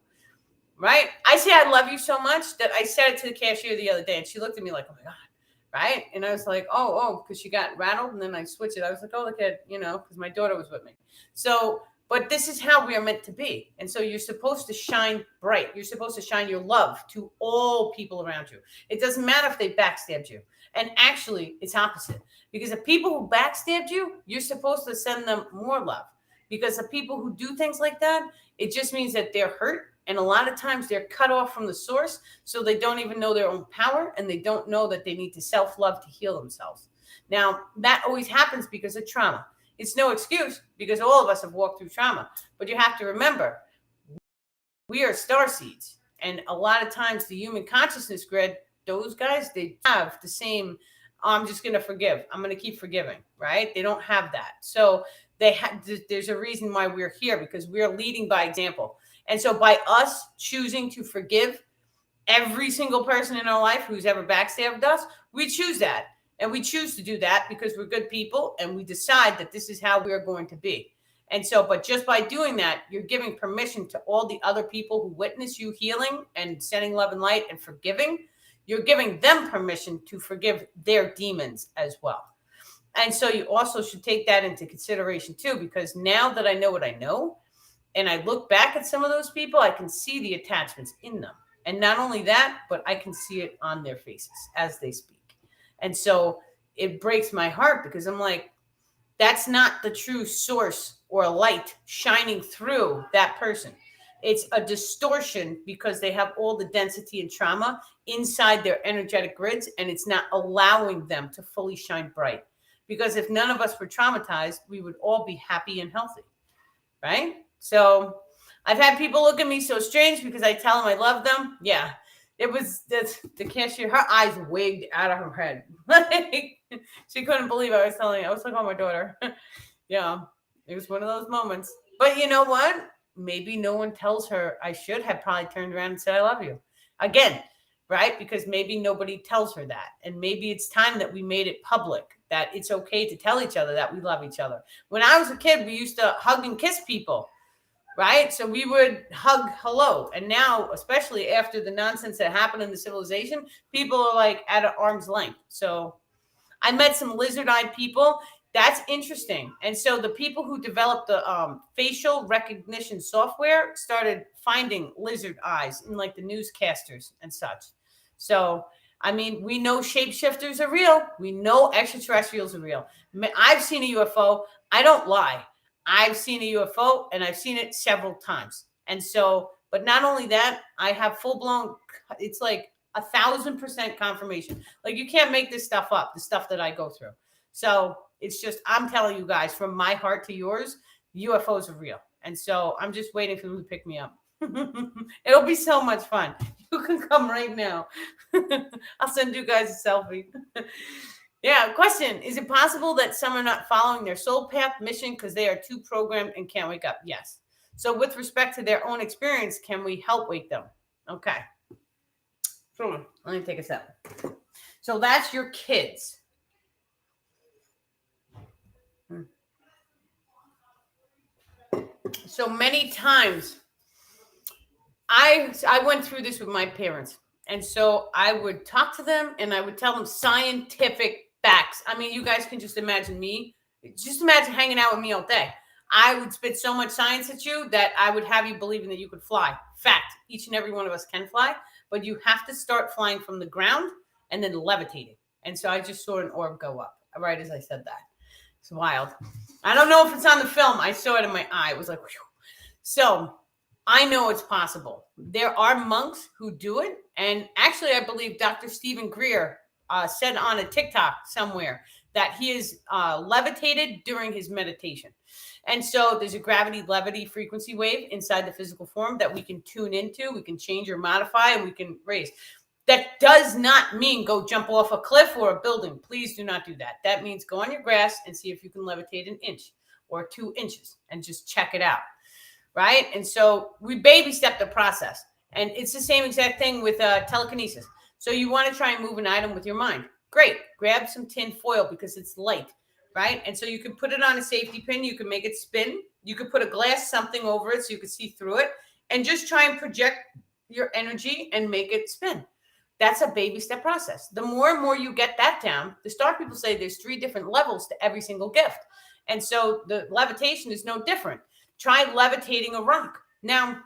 Right? I say I love you so much that I said it to the cashier the other day, and she looked at me like, oh my God. Right. And I was like, oh, because she got rattled. And then I switched it. I was like, oh, look at, because my daughter was with me. So, but this is how we are meant to be. And so you're supposed to shine bright. You're supposed to shine your love to all people around you. It doesn't matter if they backstabbed you. And actually, it's opposite. Because the people who backstabbed you, you're supposed to send them more love. Because the people who do things like that, it just means that they're hurt. And a lot of times they're cut off from the source, so they don't even know their own power, and they don't know that they need to self-love to heal themselves. Now, that always happens because of trauma. It's no excuse because all of us have walked through trauma. But you have to remember, we are star seeds. And a lot of times the human consciousness grid, those guys, they have the same, I'm just going to forgive. I'm going to keep forgiving, right? They don't have that. So there's a reason why we're here, because we're leading by example. And so by us choosing to forgive every single person in our life who's ever backstabbed us, we choose that. And we choose to do that because we're good people, and we decide that this is how we're going to be. And so, but just by doing that, you're giving permission to all the other people who witness you healing and sending love and light and forgiving. You're giving them permission to forgive their demons as well. And so you also should take that into consideration too, because now that I know what I know, and I look back at some of those people, I can see the attachments in them. And not only that, but I can see it on their faces as they speak. And so it breaks my heart, because I'm like, that's not the true source or light shining through that person. It's a distortion because they have all the density and trauma inside their energetic grids, and it's not allowing them to fully shine bright. Because if none of us were traumatized, we would all be happy and healthy, right? So I've had people look at me so strange because I tell them I love them. Yeah, it was the cashier. Her eyes wigged out of her head. She couldn't believe I was telling her. I was like, oh, my daughter. Yeah, it was one of those moments. But you know what? Maybe no one tells her. I should have probably turned around and said, I love you again, right? Because maybe nobody tells her that. And maybe it's time that we made it public, that it's okay to tell each other that we love each other. When I was a kid, we used to hug and kiss people. Right? So we would hug hello. And now, especially after the nonsense that happened in the civilization, people are like at an arm's length. So I met some lizard-eyed people. That's interesting. And so the people who developed the facial recognition software started finding lizard eyes in like the newscasters and such. So, I mean, we know shapeshifters are real. We know extraterrestrials are real. I've seen a UFO. I don't lie. I've seen a UFO, and I've seen it several times. And so, but not only that, I have full-blown, it's like 1,000% confirmation. Like, you can't make this stuff up, the stuff that I go through. So it's just, I'm telling you guys, from my heart to yours, UFOs are real. And so I'm just waiting for them to pick me up. It'll be so much fun. You can come right now. I'll send you guys a selfie. Yeah, question. Is it possible that some are not following their soul path mission because they are too programmed and can't wake up? Yes. So with respect to their own experience, can we help wake them? Okay. Let me take a step. So that's your kids. So many times, I went through this with my parents. And so I would talk to them and I would tell them scientific facts. I mean, you guys can just imagine me. Just imagine hanging out with me all day. I would spit so much science at you that I would have you believing that you could fly. Fact, each and every one of us can fly. but you have to start flying from the ground and then levitating. And so I just saw an orb go up right as I said that. It's wild. I don't know if it's on the film. I saw it in my eye. It was like, whew. So I know it's possible. There are monks who do it. And actually, I believe Dr. Stephen Greer said on a TikTok somewhere that he is levitated during his meditation. And so there's a gravity levity frequency wave inside the physical form that we can tune into, we can change or modify, and we can raise. That does not mean go jump off a cliff or a building. Please do not do that. That means go on your grass and see if you can levitate an inch or 2 inches and just check it out, right? And so we baby step the process. And it's the same exact thing with telekinesis. So you want to try and move an item with your mind. Great. Grab some tin foil because it's light, right? And so you can put it on a safety pin. You can make it spin. You could put a glass something over it so you can see through it and just try and project your energy and make it spin. That's a baby step process. The more and more you get that down, the star people say there's 3 different levels to every single gift. And so the levitation is no different. Try levitating a rock. Now,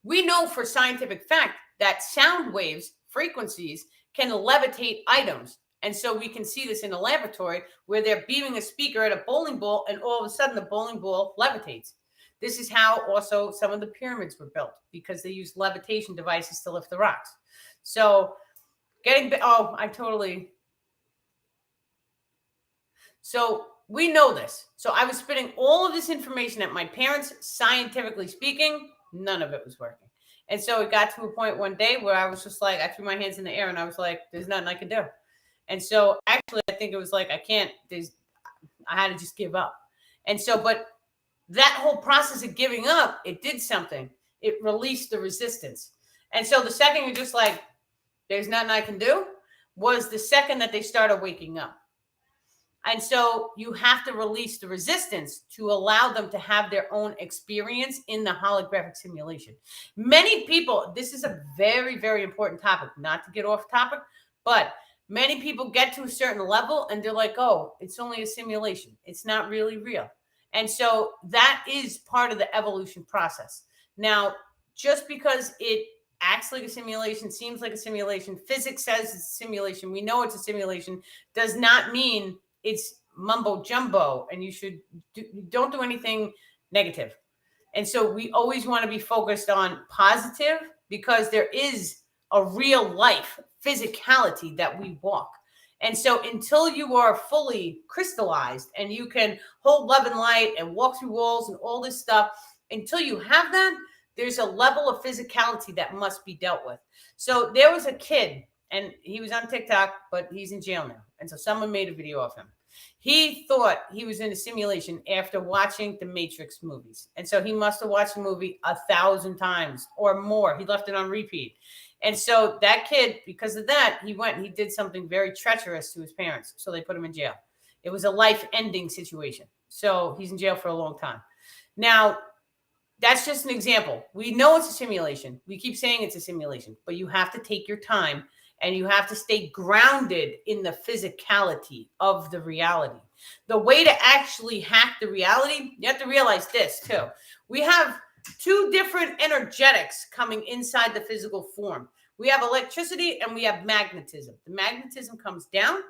we know for scientific fact that sound waves, frequencies, can levitate items. And so we can see this in a laboratory where they're beaming a speaker at a bowling ball and all of a sudden the bowling ball levitates. This is how also some of the pyramids were built because they used levitation devices to lift the rocks. So so we know this. So I was spitting all of this information at my parents, scientifically speaking, none of it was working. And so it got to a point one day where I was just like, I threw my hands in the air and I was like, there's nothing I can do. And so actually, I think it was like, I had to just give up. And so, but that whole process of giving up, it did something. It released the resistance. And so the second you're just like, there's nothing I can do, was the second that they started waking up. And so you have to release the resistance to allow them to have their own experience in the holographic simulation. Many people, this is a very, very important topic, not to get off topic, but many people get to a certain level and they're like, oh, it's only a simulation. It's not really real. And so that is part of the evolution process. Now, just because it acts like a simulation, seems like a simulation, physics says it's a simulation, we know it's a simulation, does not mean it's mumbo jumbo and don't do anything negative. And so we always want to be focused on positive because there is a real life physicality that we walk. And so until you are fully crystallized and you can hold love and light and walk through walls and all this stuff, until you have that, there's a level of physicality that must be dealt with. So there was a kid and he was on TikTok, but he's in jail now. And so someone made a video of him. He thought he was in a simulation after watching the Matrix movies. And so he must have watched the movie 1,000 times or more. He left it on repeat. And so that kid, because of that, he went and he did something very treacherous to his parents. So they put him in jail. It was a life-ending situation. So he's in jail for a long time. Now, that's just an example. We know it's a simulation. We keep saying it's a simulation, but you have to take your time and you have to stay grounded in the physicality of the reality. The way to actually hack the reality, you have to realize this too. We have 2 different energetics coming inside the physical form. We have electricity and we have magnetism. The magnetism comes down,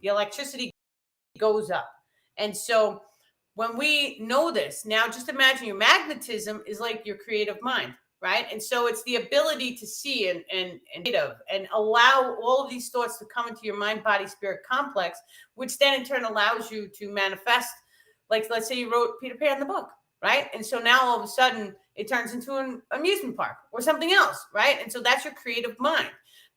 the electricity goes up. And so when we know this, now just imagine your magnetism is like your creative mind, right? And so it's the ability to see and allow all of these thoughts to come into your mind, body, spirit complex, which then in turn allows you to manifest. Like, let's say you wrote Peter Pan the book, right? And so now all of a sudden it turns into an amusement park or something else, right? And so that's your creative mind.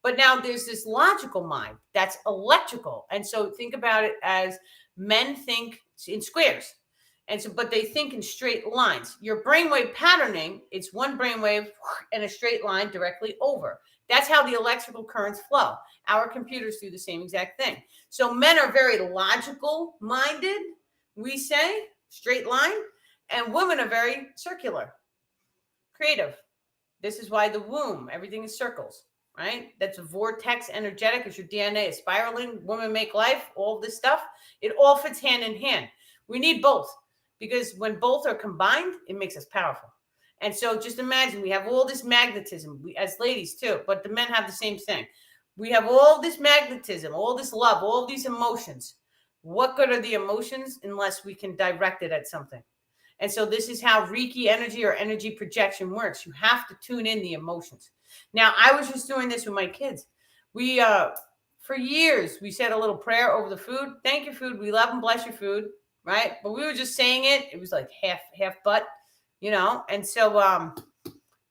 But now there's this logical mind that's electrical. And so think about it as men think in squares. And so, but they think in straight lines. Your brainwave patterning, it's one brainwave and a straight line directly over. That's how the electrical currents flow. Our computers do the same exact thing. So men are very logical minded, we say, straight line, and women are very circular, creative. This is why the womb, everything is circles, right? That's a vortex energetic. As your DNA is spiraling, women make life, all this stuff. It all fits hand in hand. We need both. Because when both are combined, it makes us powerful. And so just imagine we have all this magnetism, we, as ladies too, but the men have the same thing. We have all this magnetism, all this love, all these emotions. What good are the emotions unless we can direct it at something? And so this is how Reiki energy or energy projection works. You have to tune in the emotions. Now, I was just doing this with my kids. We for years we said a little prayer over the food. Thank you, food. We love and bless your food, right? But we were just saying it. It was like half butt, And so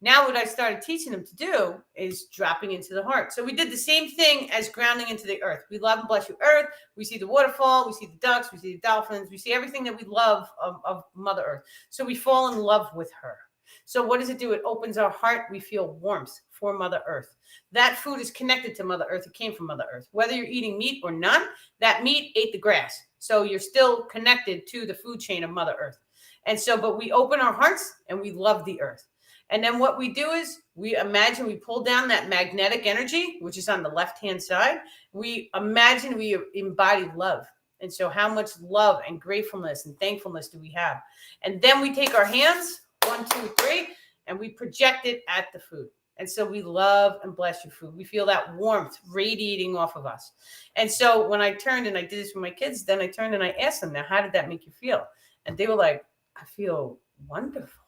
now what I started teaching them to do is dropping into the heart. So we did the same thing as grounding into the earth. We love and bless you, earth. We see the waterfall. We see the ducks. We see the dolphins. We see everything that we love of Mother Earth. So we fall in love with her. So what does it do? It opens our heart. We feel warmth for Mother Earth. That food is connected to Mother Earth. It came from Mother Earth. Whether you're eating meat or not, that meat ate the grass. So you're still connected to the food chain of Mother Earth. And so, but we open our hearts and we love the earth. And then what we do is we imagine we pull down that magnetic energy, which is on the left-hand side. We imagine we embody love. And so how much love and gratefulness and thankfulness do we have? And then we take our hands, 1, 2, 3, and we project it at the food. And so we love and bless your food. We feel that warmth radiating off of us. And so when I turned and I did this with my kids, then I turned and I asked them, now, how did that make you feel? And they were like, I feel wonderful.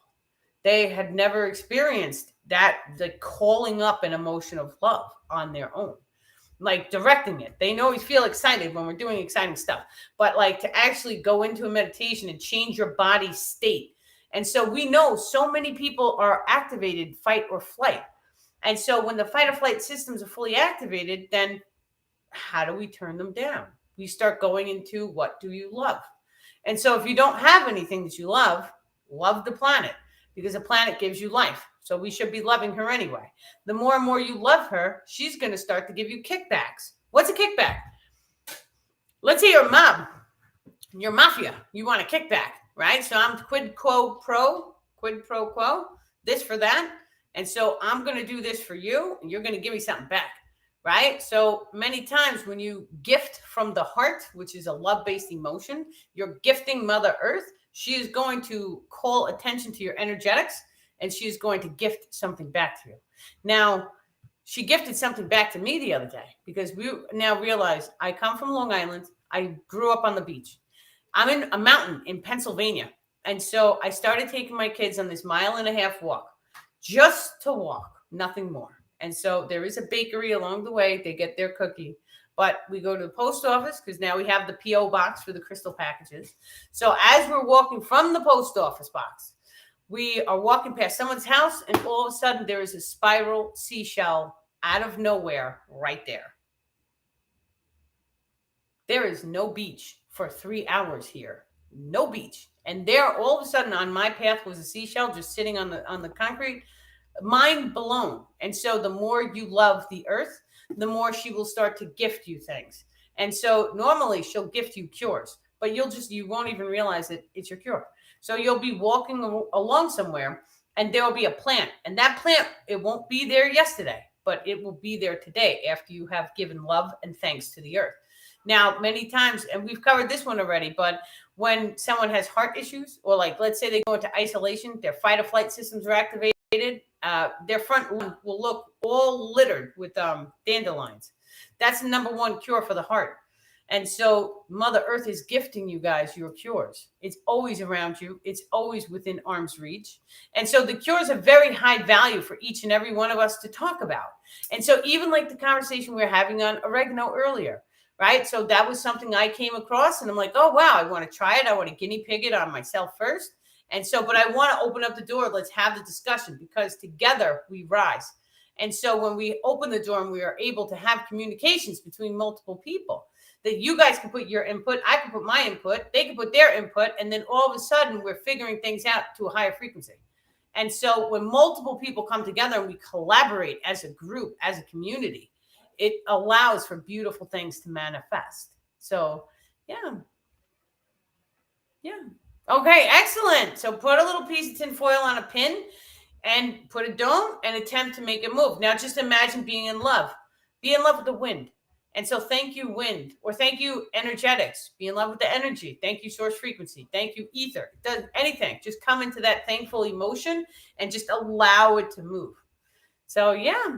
They had never experienced that, like calling up an emotion of love on their own, like directing it. They always feel excited when we're doing exciting stuff, but like to actually go into a meditation and change your body state. And so we know so many people are activated fight or flight. And so when the fight or flight systems are fully activated, then how do we turn them down? We start going into what do you love? And so if you don't have anything that you love the planet, because the planet gives you life. So we should be loving her anyway. The more and more you love her, she's going to start to give you kickbacks. What's a kickback? Let's say you're a mob, you're mafia, you want a kickback, right? So I'm quid pro quo, this for that. And so I'm going to do this for you, and you're going to give me something back, right? So many times when you gift from the heart, which is a love-based emotion, you're gifting Mother Earth. She is going to call attention to your energetics, and she is going to gift something back to you. Now, she gifted something back to me the other day because we now realize I come from Long Island. I grew up on the beach. I'm in a mountain in Pennsylvania. And so I started taking my kids on this 1.5 mile walk just to walk, nothing more. And so there is a bakery along the way. They get their cookie. But we go to the post office because now we have the P.O. box for the crystal packages. So as we're walking from the post office box, we are walking past someone's house, and all of a sudden there is a spiral seashell out of nowhere right there. There is no beach for 3 hours here. No beach. And there, all of a sudden on my path was a seashell just sitting on the concrete. Mind blown. And so the more you love the earth, the more she will start to gift you things. And so normally she'll gift you cures, but you won't even realize that it's your cure. So you'll be walking along somewhere and there will be a plant, and that plant, it won't be there yesterday, but it will be there today after you have given love and thanks to the earth. Now, many times, and we've covered this one already, but when someone has heart issues, or like, let's say they go into isolation, their fight or flight systems are activated, their front lawn will look all littered with dandelions. That's the number one cure for the heart. And so Mother Earth is gifting you guys your cures. It's always around you. It's always within arm's reach. And so the cures are very high value for each and every one of us to talk about. And so even like the conversation we were having on oregano earlier, right? So that was something I came across, and I'm like, oh, wow, I want to try it. I want to guinea pig it on myself first. And so, but I want to open up the door. Let's have the discussion, because together we rise. And so when we open the door and we are able to have communications between multiple people, that you guys can put your input, I can put my input, they can put their input, and then all of a sudden we're figuring things out to a higher frequency. And so when multiple people come together and we collaborate as a group, as a community, it allows for beautiful things to manifest. So, yeah. Okay, excellent. So put a little piece of tin foil on a pin and put a dome and attempt to make it move. Now just imagine being in love. Be in love with the wind. And so thank you, wind, or thank you, energetics. Be in love with the energy. Thank you, source frequency. Thank you, ether. Does anything. Just come into that thankful emotion and just allow it to move. So yeah,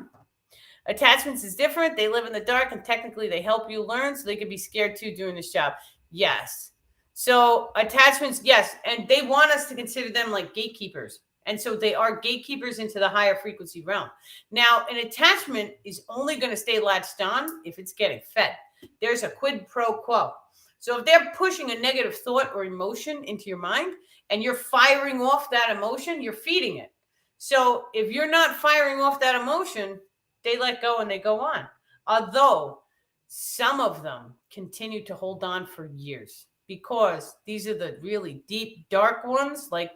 attachments is different. They live in the dark and technically they help you learn, so they can be scared too doing this job. Yes. So attachments, yes, and they want us to consider them like gatekeepers. And so they are gatekeepers into the higher frequency realm. Now, an attachment is only going to stay latched on if it's getting fed. There's a quid pro quo. So if they're pushing a negative thought or emotion into your mind and you're firing off that emotion, you're feeding it. So if you're not firing off that emotion, they let go and they go on. Although some of them continue to hold on for years because these are the really deep, dark ones. Like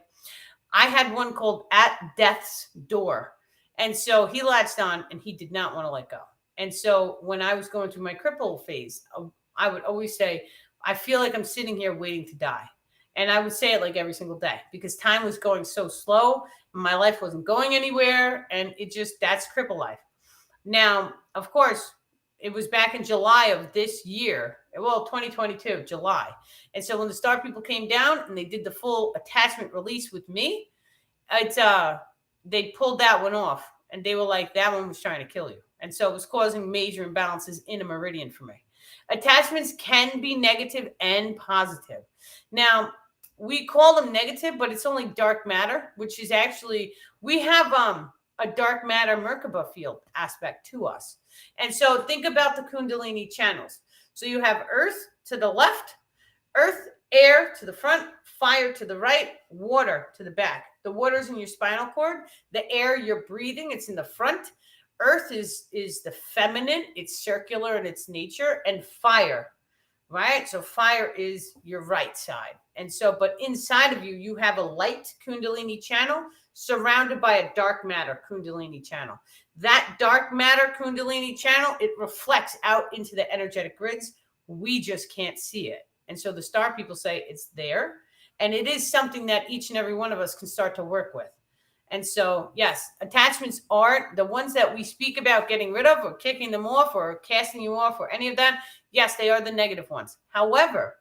I had one called At Death's Door. And so he latched on and he did not want to let go. And so when I was going through my cripple phase, I would always say, I feel like I'm sitting here waiting to die. And I would say it like every single day because time was going so slow. My life wasn't going anywhere. And it just, that's cripple life. Now, of course, it was back in July of this year, well, 2022, July. And so when the Star people came down and they did the full attachment release with me, it's they pulled that one off and they were like, that one was trying to kill you. And so it was causing major imbalances in a meridian for me. Attachments can be negative and positive. Now, we call them negative, but it's only dark matter, which is actually, we have a dark matter Merkaba field aspect to us. And so think about the Kundalini channels. So you have earth to the left, earth, air to the front, fire to the right, water to the back. The water's in your spinal cord. The air you're breathing, it's in the front. Earth is the feminine, it's circular in its nature, and fire, right? So fire is your right side. And so, but inside of you, you have a light Kundalini channel surrounded by a dark matter Kundalini channel. That dark matter Kundalini channel, it reflects out into the energetic grids. We just can't see it. And so the star people say it's there. And it is something that each and every one of us can start to work with. And so, yes, attachments are the ones that we speak about getting rid of or kicking them off or casting you off or any of that. Yes, they are the negative ones. However,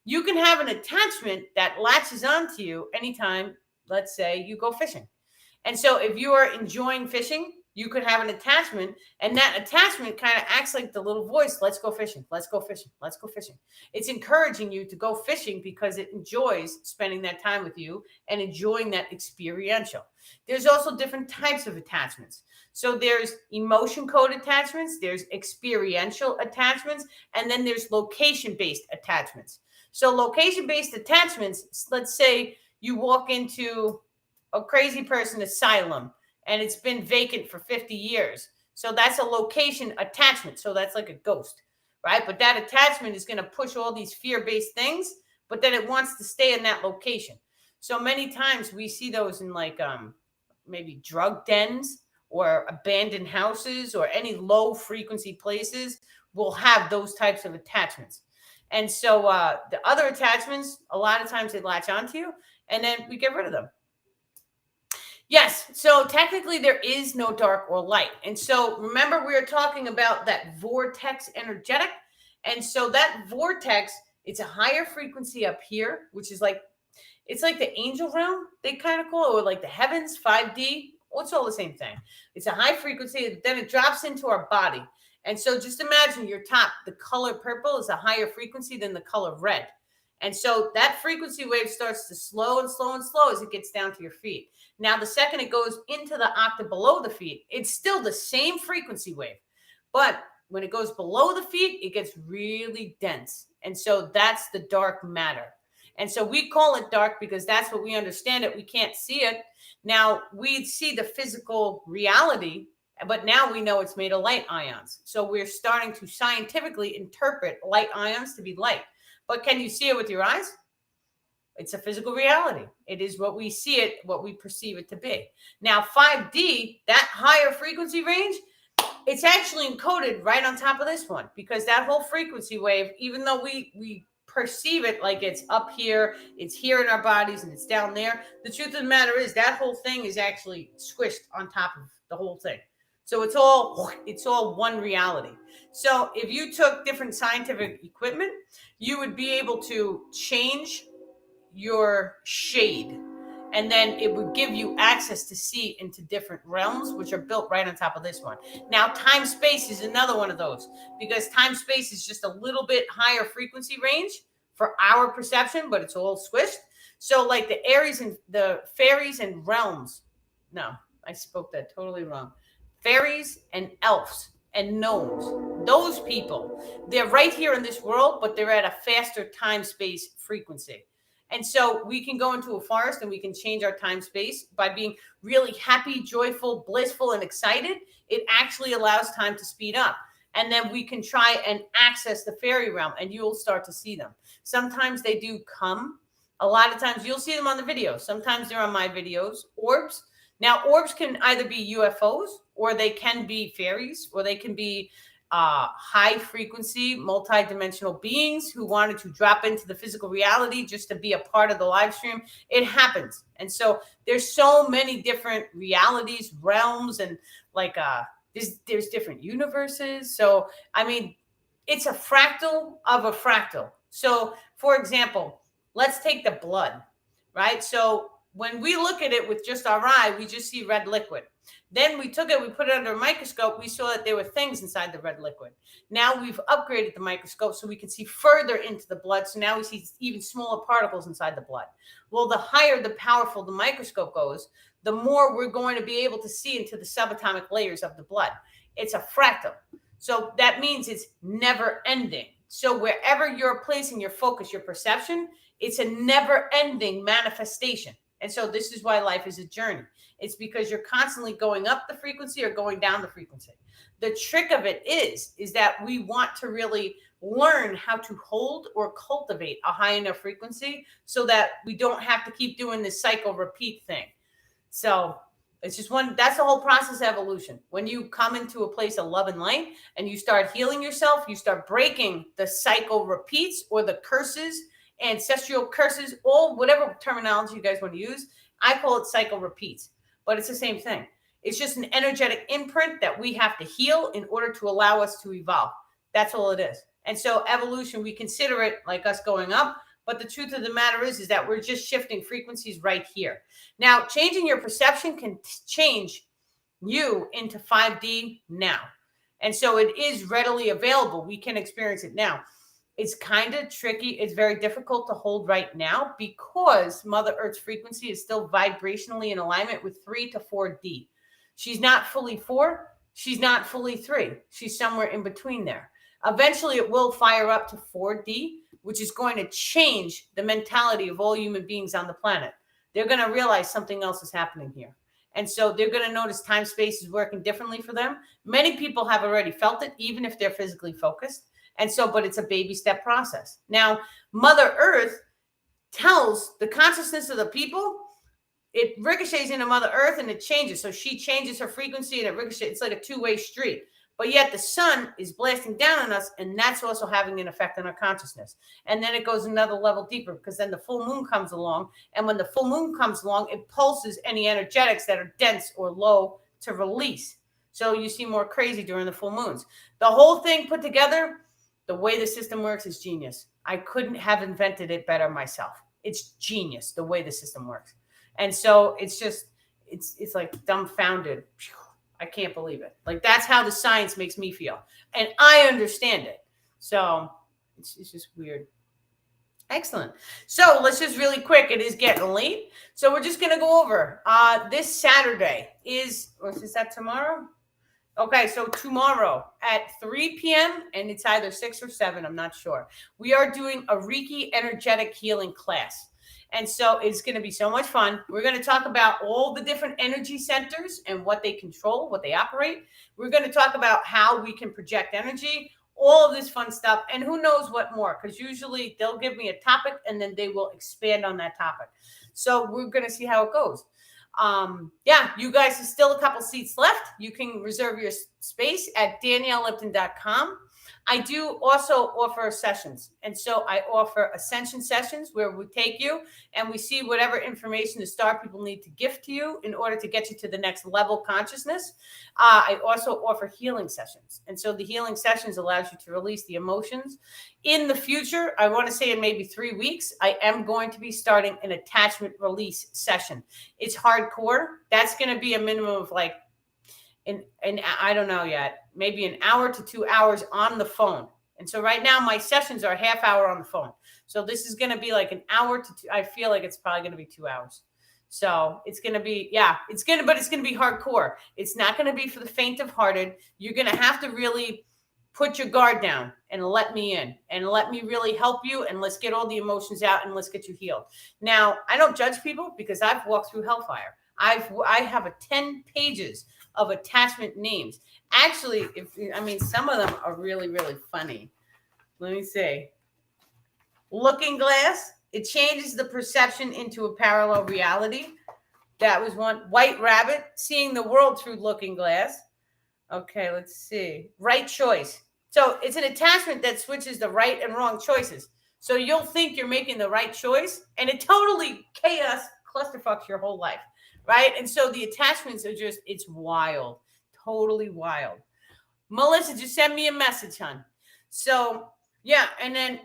you can have an attachment that latches onto you anytime, let's say, you go fishing. And so if you are enjoying fishing, you could have an attachment, and that attachment kind of acts like the little voice, let's go fishing, let's go fishing, let's go fishing. It's encouraging you to go fishing because it enjoys spending that time with you and enjoying that experiential. There's also different types of attachments. So there's emotion code attachments, there's experiential attachments, and then there's location-based attachments. So location-based attachments, let's say you walk into a crazy person asylum and it's been vacant for 50 years. So that's a location attachment. So that's like a ghost, right? But that attachment is going to push all these fear-based things, but then it wants to stay in that location. So many times we see those in like maybe drug dens or abandoned houses or any low frequency places will have those types of attachments. And so the other attachments, a lot of times they latch onto you and then we get rid of them. Yes. So technically there is no dark or light. And so remember we were talking about that vortex energetic. And so that vortex, it's a higher frequency up here, which is like, it's like the angel realm, they kind of call it, or like the heavens, 5D. Well, it's all the same thing. It's a high frequency, then it drops into our body. And so just imagine your top, the color purple is a higher frequency than the color red. And so that frequency wave starts to slow and slow and slow as it gets down to your feet. Now, the second it goes into the octave below the feet, it's still the same frequency wave. But when it goes below the feet, it gets really dense. And so that's the dark matter. And so we call it dark because that's what we understand it. We can't see it. Now, we see the physical reality, but now we know it's made of light ions. So we're starting to scientifically interpret light ions to be light. But can you see it with your eyes? It's a physical reality. It is what we see it, what we perceive it to be. Now, 5D, that higher frequency range, it's actually encoded right on top of this one because that whole frequency wave, even though we perceive it like it's up here, it's here in our bodies and it's down there, the truth of the matter is that whole thing is actually squished on top of the whole thing. So it's all one reality. So if you took different scientific equipment, you would be able to change your shade, and then it would give you access to see into different realms, which are built right on top of this one. Now, time space is another one of those, because time space is just a little bit higher frequency range for our perception, but it's all squished. So like the Aries and the fairies and realms. No, I spoke that totally wrong. Fairies and elves and gnomes, those people, they're right here in this world, but they're at a faster time space frequency. And so we can go into a forest and we can change our time space by being really happy, joyful, blissful, and excited. It actually allows time to speed up. And then we can try and access the fairy realm, and you'll start to see them. Sometimes they do come. A lot of times you'll see them on the videos. Sometimes they're on my videos. Orbs. Now, orbs can either be UFOs, or they can be fairies, or they can be high frequency, multi-dimensional beings who wanted to drop into the physical reality just to be a part of the live stream. It happens. And so there's so many different realities, realms, and like there's different universes. So I mean, it's a fractal of a fractal. So for example, let's take the blood, right? So when we look at it with just our eye, we just see red liquid. Then we took it, we put it under a microscope, we saw that there were things inside the red liquid. Now we've upgraded the microscope so we can see further into the blood. So now we see even smaller particles inside the blood. Well, the higher, the powerful the microscope goes, the more we're going to be able to see into the subatomic layers of the blood. It's a fractal. So that means it's never ending. So wherever you're placing your focus, your perception, it's a never ending manifestation. And so this is why life is a journey. It's because you're constantly going up the frequency or going down the frequency. The trick of it is that we want to really learn how to hold or cultivate a high enough frequency so that we don't have to keep doing this cycle repeat thing. So it's just that's the whole process of evolution. When you come into a place of love and light and you start healing yourself, you start breaking the cycle repeats or the curses, ancestral curses, all whatever terminology you guys want to use. I call it cycle repeats, but it's the same thing. It's just an energetic imprint that we have to heal in order to allow us to evolve. That's all it is. And so evolution, we consider it like us going up, but the truth of the matter is that we're just shifting frequencies right here. Now, changing your perception can change you into 5D now. And so it is readily available. We can experience it now. It's kind of tricky. It's very difficult to hold right now because Mother Earth's frequency is still vibrationally in alignment with 3 to 4D. She's not fully 4. She's not fully 3. She's somewhere in between there. Eventually, it will fire up to 4D, which is going to change the mentality of all human beings on the planet. They're going to realize something else is happening here. And so they're going to notice time space is working differently for them. Many people have already felt it, even if they're physically focused. And so, but it's a baby step process. Now, Mother Earth tells the consciousness of the people, it ricochets into Mother Earth and it changes. So she changes her frequency and it ricochets. It's like a two-way street. But yet the sun is blasting down on us, and that's also having an effect on our consciousness. And then it goes another level deeper because then the full moon comes along. And when the full moon comes along, it pulses any energetics that are dense or low to release. So you see more crazy during the full moons. The whole thing put together, the way the system works is genius. I couldn't have invented it better myself. It's genius, the way the system works. And so it's just, it's like dumbfounded. I can't believe it. Like, that's how the science makes me feel. And I understand it. So it's just weird. Excellent. So let's just really quick. It is getting late. So we're just going to go over this Saturday is that tomorrow? Okay, so tomorrow at 3 p.m., and it's either 6 or 7, I'm not sure. We are doing a Reiki energetic healing class. And so it's going to be so much fun. We're going to talk about all the different energy centers and what they control, what they operate. We're going to talk about how we can project energy, all of this fun stuff, and who knows what more, because usually they'll give me a topic and then they will expand on that topic. So we're going to see how it goes. Yeah, you guys, there's still a couple seats left. You can reserve your space at daniellelipton.com. I do also offer sessions. And so I offer ascension sessions where we take you and we see whatever information the star people need to gift to you in order to get you to the next level consciousness. I also offer healing sessions. And so the healing sessions allows you to release the emotions. In the future, I want to say in maybe 3 weeks, I am going to be starting an attachment release session. It's hardcore. That's going to be a minimum of like, and I don't know yet, maybe an hour to 2 hours on the phone. And so right now my sessions are a half hour on the phone. So this is going to be like an hour to two. I feel like it's probably going to be 2 hours. So it's going to be, but it's going to be hardcore. It's not going to be for the faint of hearted. You're going to have to really put your guard down and let me in and let me really help you. And let's get all the emotions out and let's get you healed. Now, I don't judge people because I've walked through hellfire. I have 10 pages of attachment names. Actually, some of them are really, really funny. Let me see. Looking glass. It changes the perception into a parallel reality. That was one. White rabbit. Seeing the world through looking glass. Okay, let's see. Right choice. So it's an attachment that switches the right and wrong choices. So you'll think you're making the right choice, and it totally chaos clusterfucks your whole life. Right. And so the attachments are just, it's wild, totally wild. Melissa, just send me a message, hon. So, yeah. And then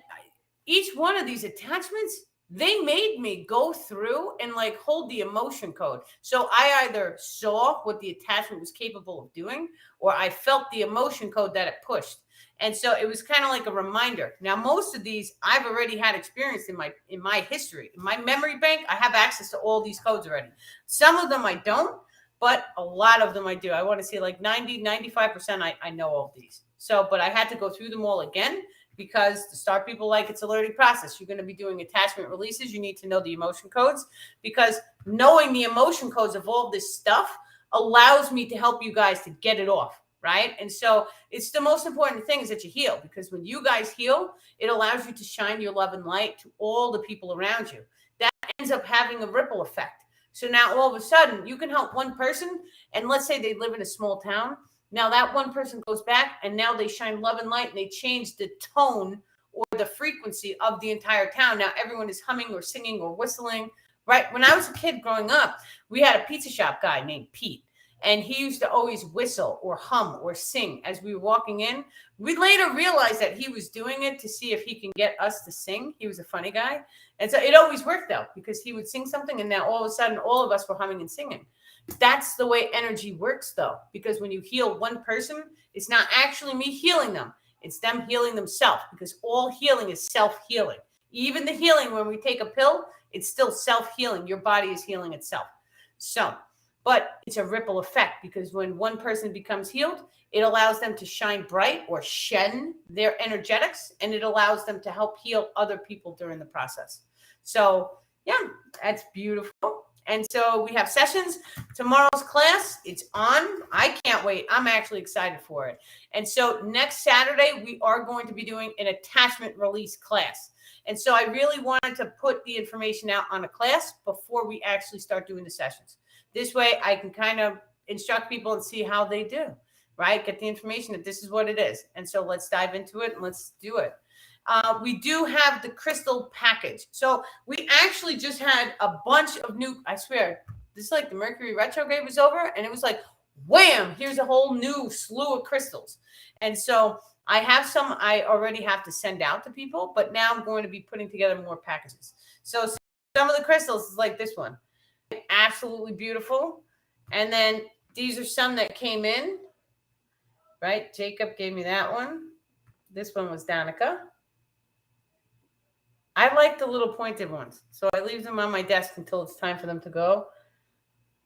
each one of these attachments, they made me go through and like hold the emotion code. So I either saw what the attachment was capable of doing, or I felt the emotion code that it pushed. And so it was kind of like a reminder. Now, most of these I've already had experience in my history. In my memory bank, I have access to all these codes already. Some of them I don't, but a lot of them I do. I want to say like 95% I know all of these. So, but I had to go through them all again because the star people like it's a learning process. You're going to be doing attachment releases. You need to know the emotion codes because knowing the emotion codes of all this stuff allows me to help you guys to get it off. Right. And so it's the most important thing is that you heal, because when you guys heal, it allows you to shine your love and light to all the people around you. That ends up having a ripple effect. So now all of a sudden you can help one person. And let's say they live in a small town. Now that one person goes back and now they shine love and light and they change the tone or the frequency of the entire town. Now everyone is humming or singing or whistling. Right. When I was a kid growing up, we had a pizza shop guy named Pete. And he used to always whistle or hum or sing as we were walking in. We later realized that he was doing it to see if he can get us to sing. He was a funny guy. And so it always worked though, because he would sing something and now all of a sudden all of us were humming and singing. That's the way energy works though, because when you heal one person, it's not actually me healing them. It's them healing themselves, because all healing is self-healing. Even the healing when we take a pill, it's still self-healing. Your body is healing itself. So, but it's a ripple effect, because when one person becomes healed, it allows them to shine bright or shed their energetics, and it allows them to help heal other people during the process. So yeah, that's beautiful. And so we have sessions. Tomorrow's class, it's on. I can't wait. I'm actually excited for it. And so next Saturday, we are going to be doing an attachment release class. And so I really wanted to put the information out on a class before we actually start doing the sessions. This way I can kind of instruct people and see how they do, right? Get the information that this is what it is. And so let's dive into it and let's do it. We do have the crystal package. So we actually just had a bunch of new, I swear, this is like the Mercury retrograde was over and it was like, wham, here's a whole new slew of crystals. And so I have some I already have to send out to people, but now I'm going to be putting together more packages. So some of the crystals is like this one. Absolutely beautiful. And then these are some that came in, right? Jacob gave me that one. This one was Danica. I like the little pointed ones, so I leave them on my desk until it's time for them to go.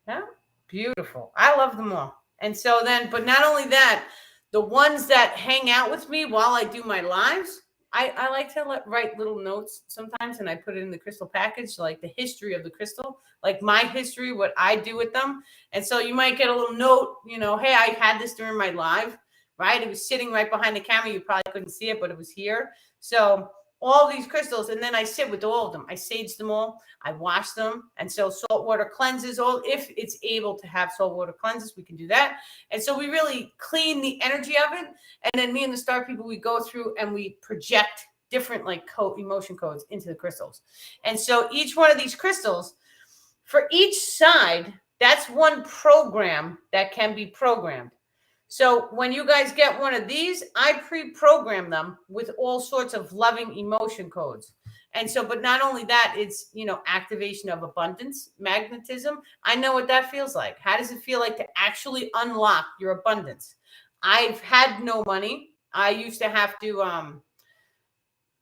Yeah, beautiful. I love them all. And so then, but not only that, the ones that hang out with me while I do my lives, I like to write little notes sometimes, and I put it in the crystal package, like the history of the crystal, like my history, what I do with them. And so you might get a little note, you know, hey, I had this during my live, right? It was sitting right behind the camera. You probably couldn't see it, but it was here. So all these crystals, and then I sit with all of them. I sage them all. I wash them. And so saltwater cleanses, all if it's able to have saltwater cleanses, we can do that. And so we really clean the energy of it. And then me and the star people, we go through and we project different like emotion codes into the crystals. And so each one of these crystals, for each side, that's one program that can be programmed. So when you guys get one of these, I pre-program them with all sorts of loving emotion codes. And so, but not only that, it's, you know, activation of abundance, magnetism. I know what that feels like. How does it feel like to actually unlock your abundance? I've had no money. I used to have to,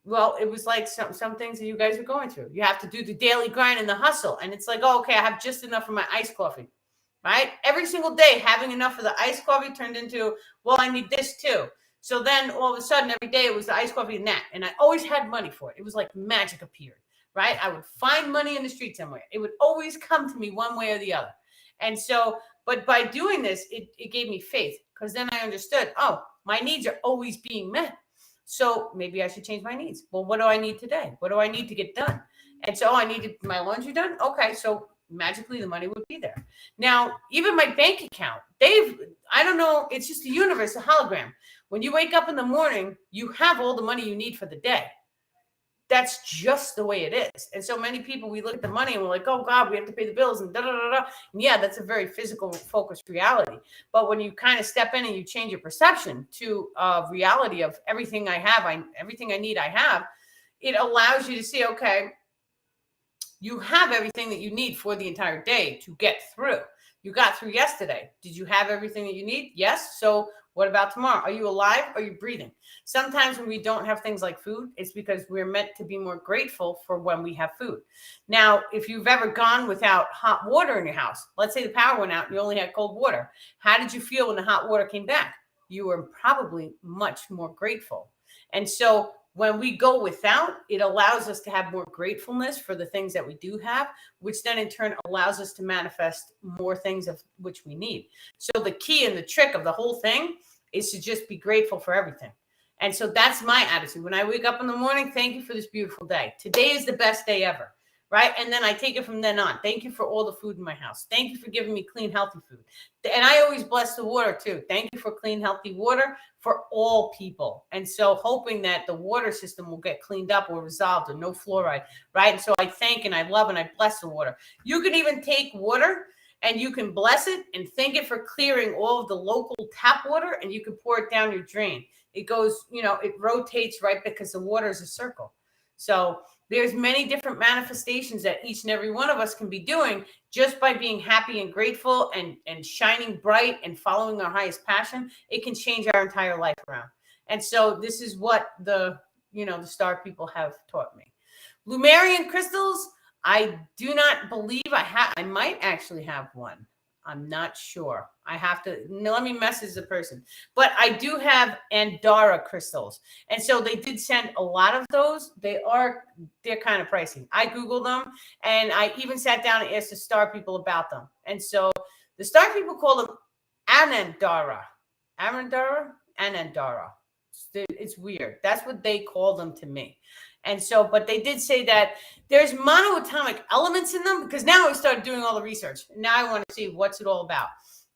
well, it was like some things that you guys are going through. You have to do the daily grind and the hustle. And it's like, oh, okay, I have just enough for my iced coffee. Right? Every single day, having enough of the iced coffee turned into, well, I need this too. So then all of a sudden, every day it was the iced coffee and that. And I always had money for it. It was like magic appeared, right? I would find money in the street somewhere. It would always come to me one way or the other. And so, but by doing this, it gave me faith, because then I understood, oh, my needs are always being met. So maybe I should change my needs. Well, what do I need today? What do I need to get done? And so I needed my laundry done. Okay, so magically the money would be there. Now, even my bank account, I don't know, it's just the universe, a hologram. When you wake up in the morning, you have all the money you need for the day. That's just the way it is. And so many people, we look at the money and we're like, oh God, we have to pay the bills and da da da da. And yeah, that's a very physical focused reality. But when you kind of step in and you change your perception to reality of everything I have, everything I need, I have, it allows you to see, okay, you have everything that you need for the entire day to get through. You got through yesterday. Did you have everything that you need? Yes. So what about tomorrow? Are you alive? Are you breathing? Sometimes when we don't have things like food, it's because we're meant to be more grateful for when we have food. Now, if you've ever gone without hot water in your house, let's say the power went out and you only had cold water. How did you feel when the hot water came back? You were probably much more grateful. And so when we go without, it allows us to have more gratefulness for the things that we do have, which then in turn allows us to manifest more things of which we need. So the key and the trick of the whole thing is to just be grateful for everything. And so that's my attitude. When I wake up in the morning, thank you for this beautiful day. Today is the best day ever. Right? And then I take it from then on. Thank you for all the food in my house. Thank you for giving me clean, healthy food. And I always bless the water too. Thank you for clean, healthy water for all people. And so hoping that the water system will get cleaned up or resolved or no fluoride, right? And so I thank and I love and I bless the water. You can even take water and you can bless it and thank it for clearing all of the local tap water, and you can pour it down your drain. It goes, you know, it rotates, right? Because the water is a circle. So there's many different manifestations that each and every one of us can be doing just by being happy and grateful and shining bright and following our highest passion. It can change our entire life around. And so this is what the star people have taught me. Lumerian crystals, I do not believe I have. I might actually have one. I'm not sure. I have to, let me message the person. But I do have Andara crystals. And so they did send a lot of those. They're kind of pricey. I Googled them and I even sat down and asked the star people about them. And so the star people call them Anandara. Anandara. It's weird. That's what they call them to me. And so, but they did say that there's monoatomic elements in them, because now I started doing all the research. Now I want to see what's it all about.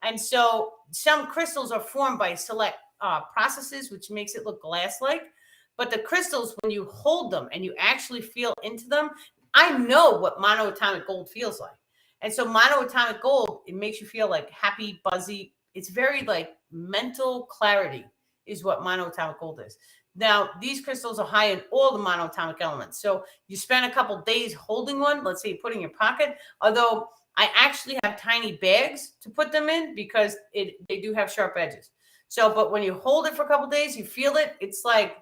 And so some crystals are formed by select processes, which makes it look glass-like. But the crystals, when you hold them and you actually feel into them, I know what monoatomic gold feels like. And so monoatomic gold, it makes you feel like happy, buzzy. It's very like mental clarity is what monoatomic gold is. Now, these crystals are high in all the monoatomic elements. So you spend a couple days holding one, let's say you put it in your pocket, although I actually have tiny bags to put them in because they do have sharp edges. So, but when you hold it for a couple days, you feel it, it's like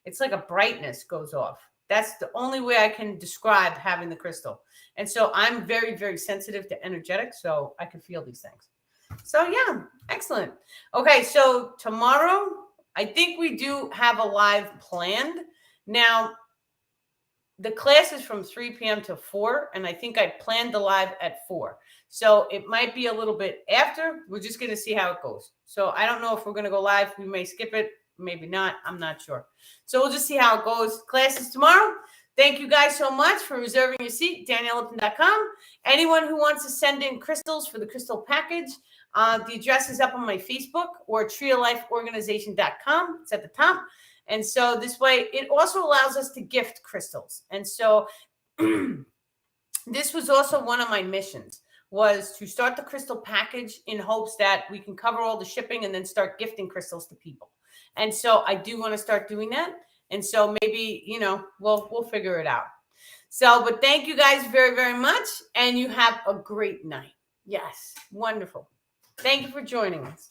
a brightness goes off. That's the only way I can describe having the crystal. And so I'm very, very sensitive to energetics, so I can feel these things. So yeah, excellent. Okay, so tomorrow, I think we do have a live planned. Now, the class is from 3 p.m. to 4, and I think I planned the live at 4. So it might be a little bit after. We're just going to see how it goes. So I don't know if we're going to go live. We may skip it. maybe not. I'm not sure. So we'll just see how it goes. Class is tomorrow. Thank you guys so much for reserving your seat, DanielleLipton.com. Anyone who wants to send in crystals for the crystal package, the address is up on my Facebook or treeoflifeorganization.com. It's at the top. And so this way, it also allows us to gift crystals. And so this was also one of my missions, was to start the crystal package in hopes that we can cover all the shipping and then start gifting crystals to people. And so I do want to start doing that. And so maybe, we'll figure it out. So, but thank you guys very, very much. And you have a great night. Yes. Wonderful. Thank you for joining us.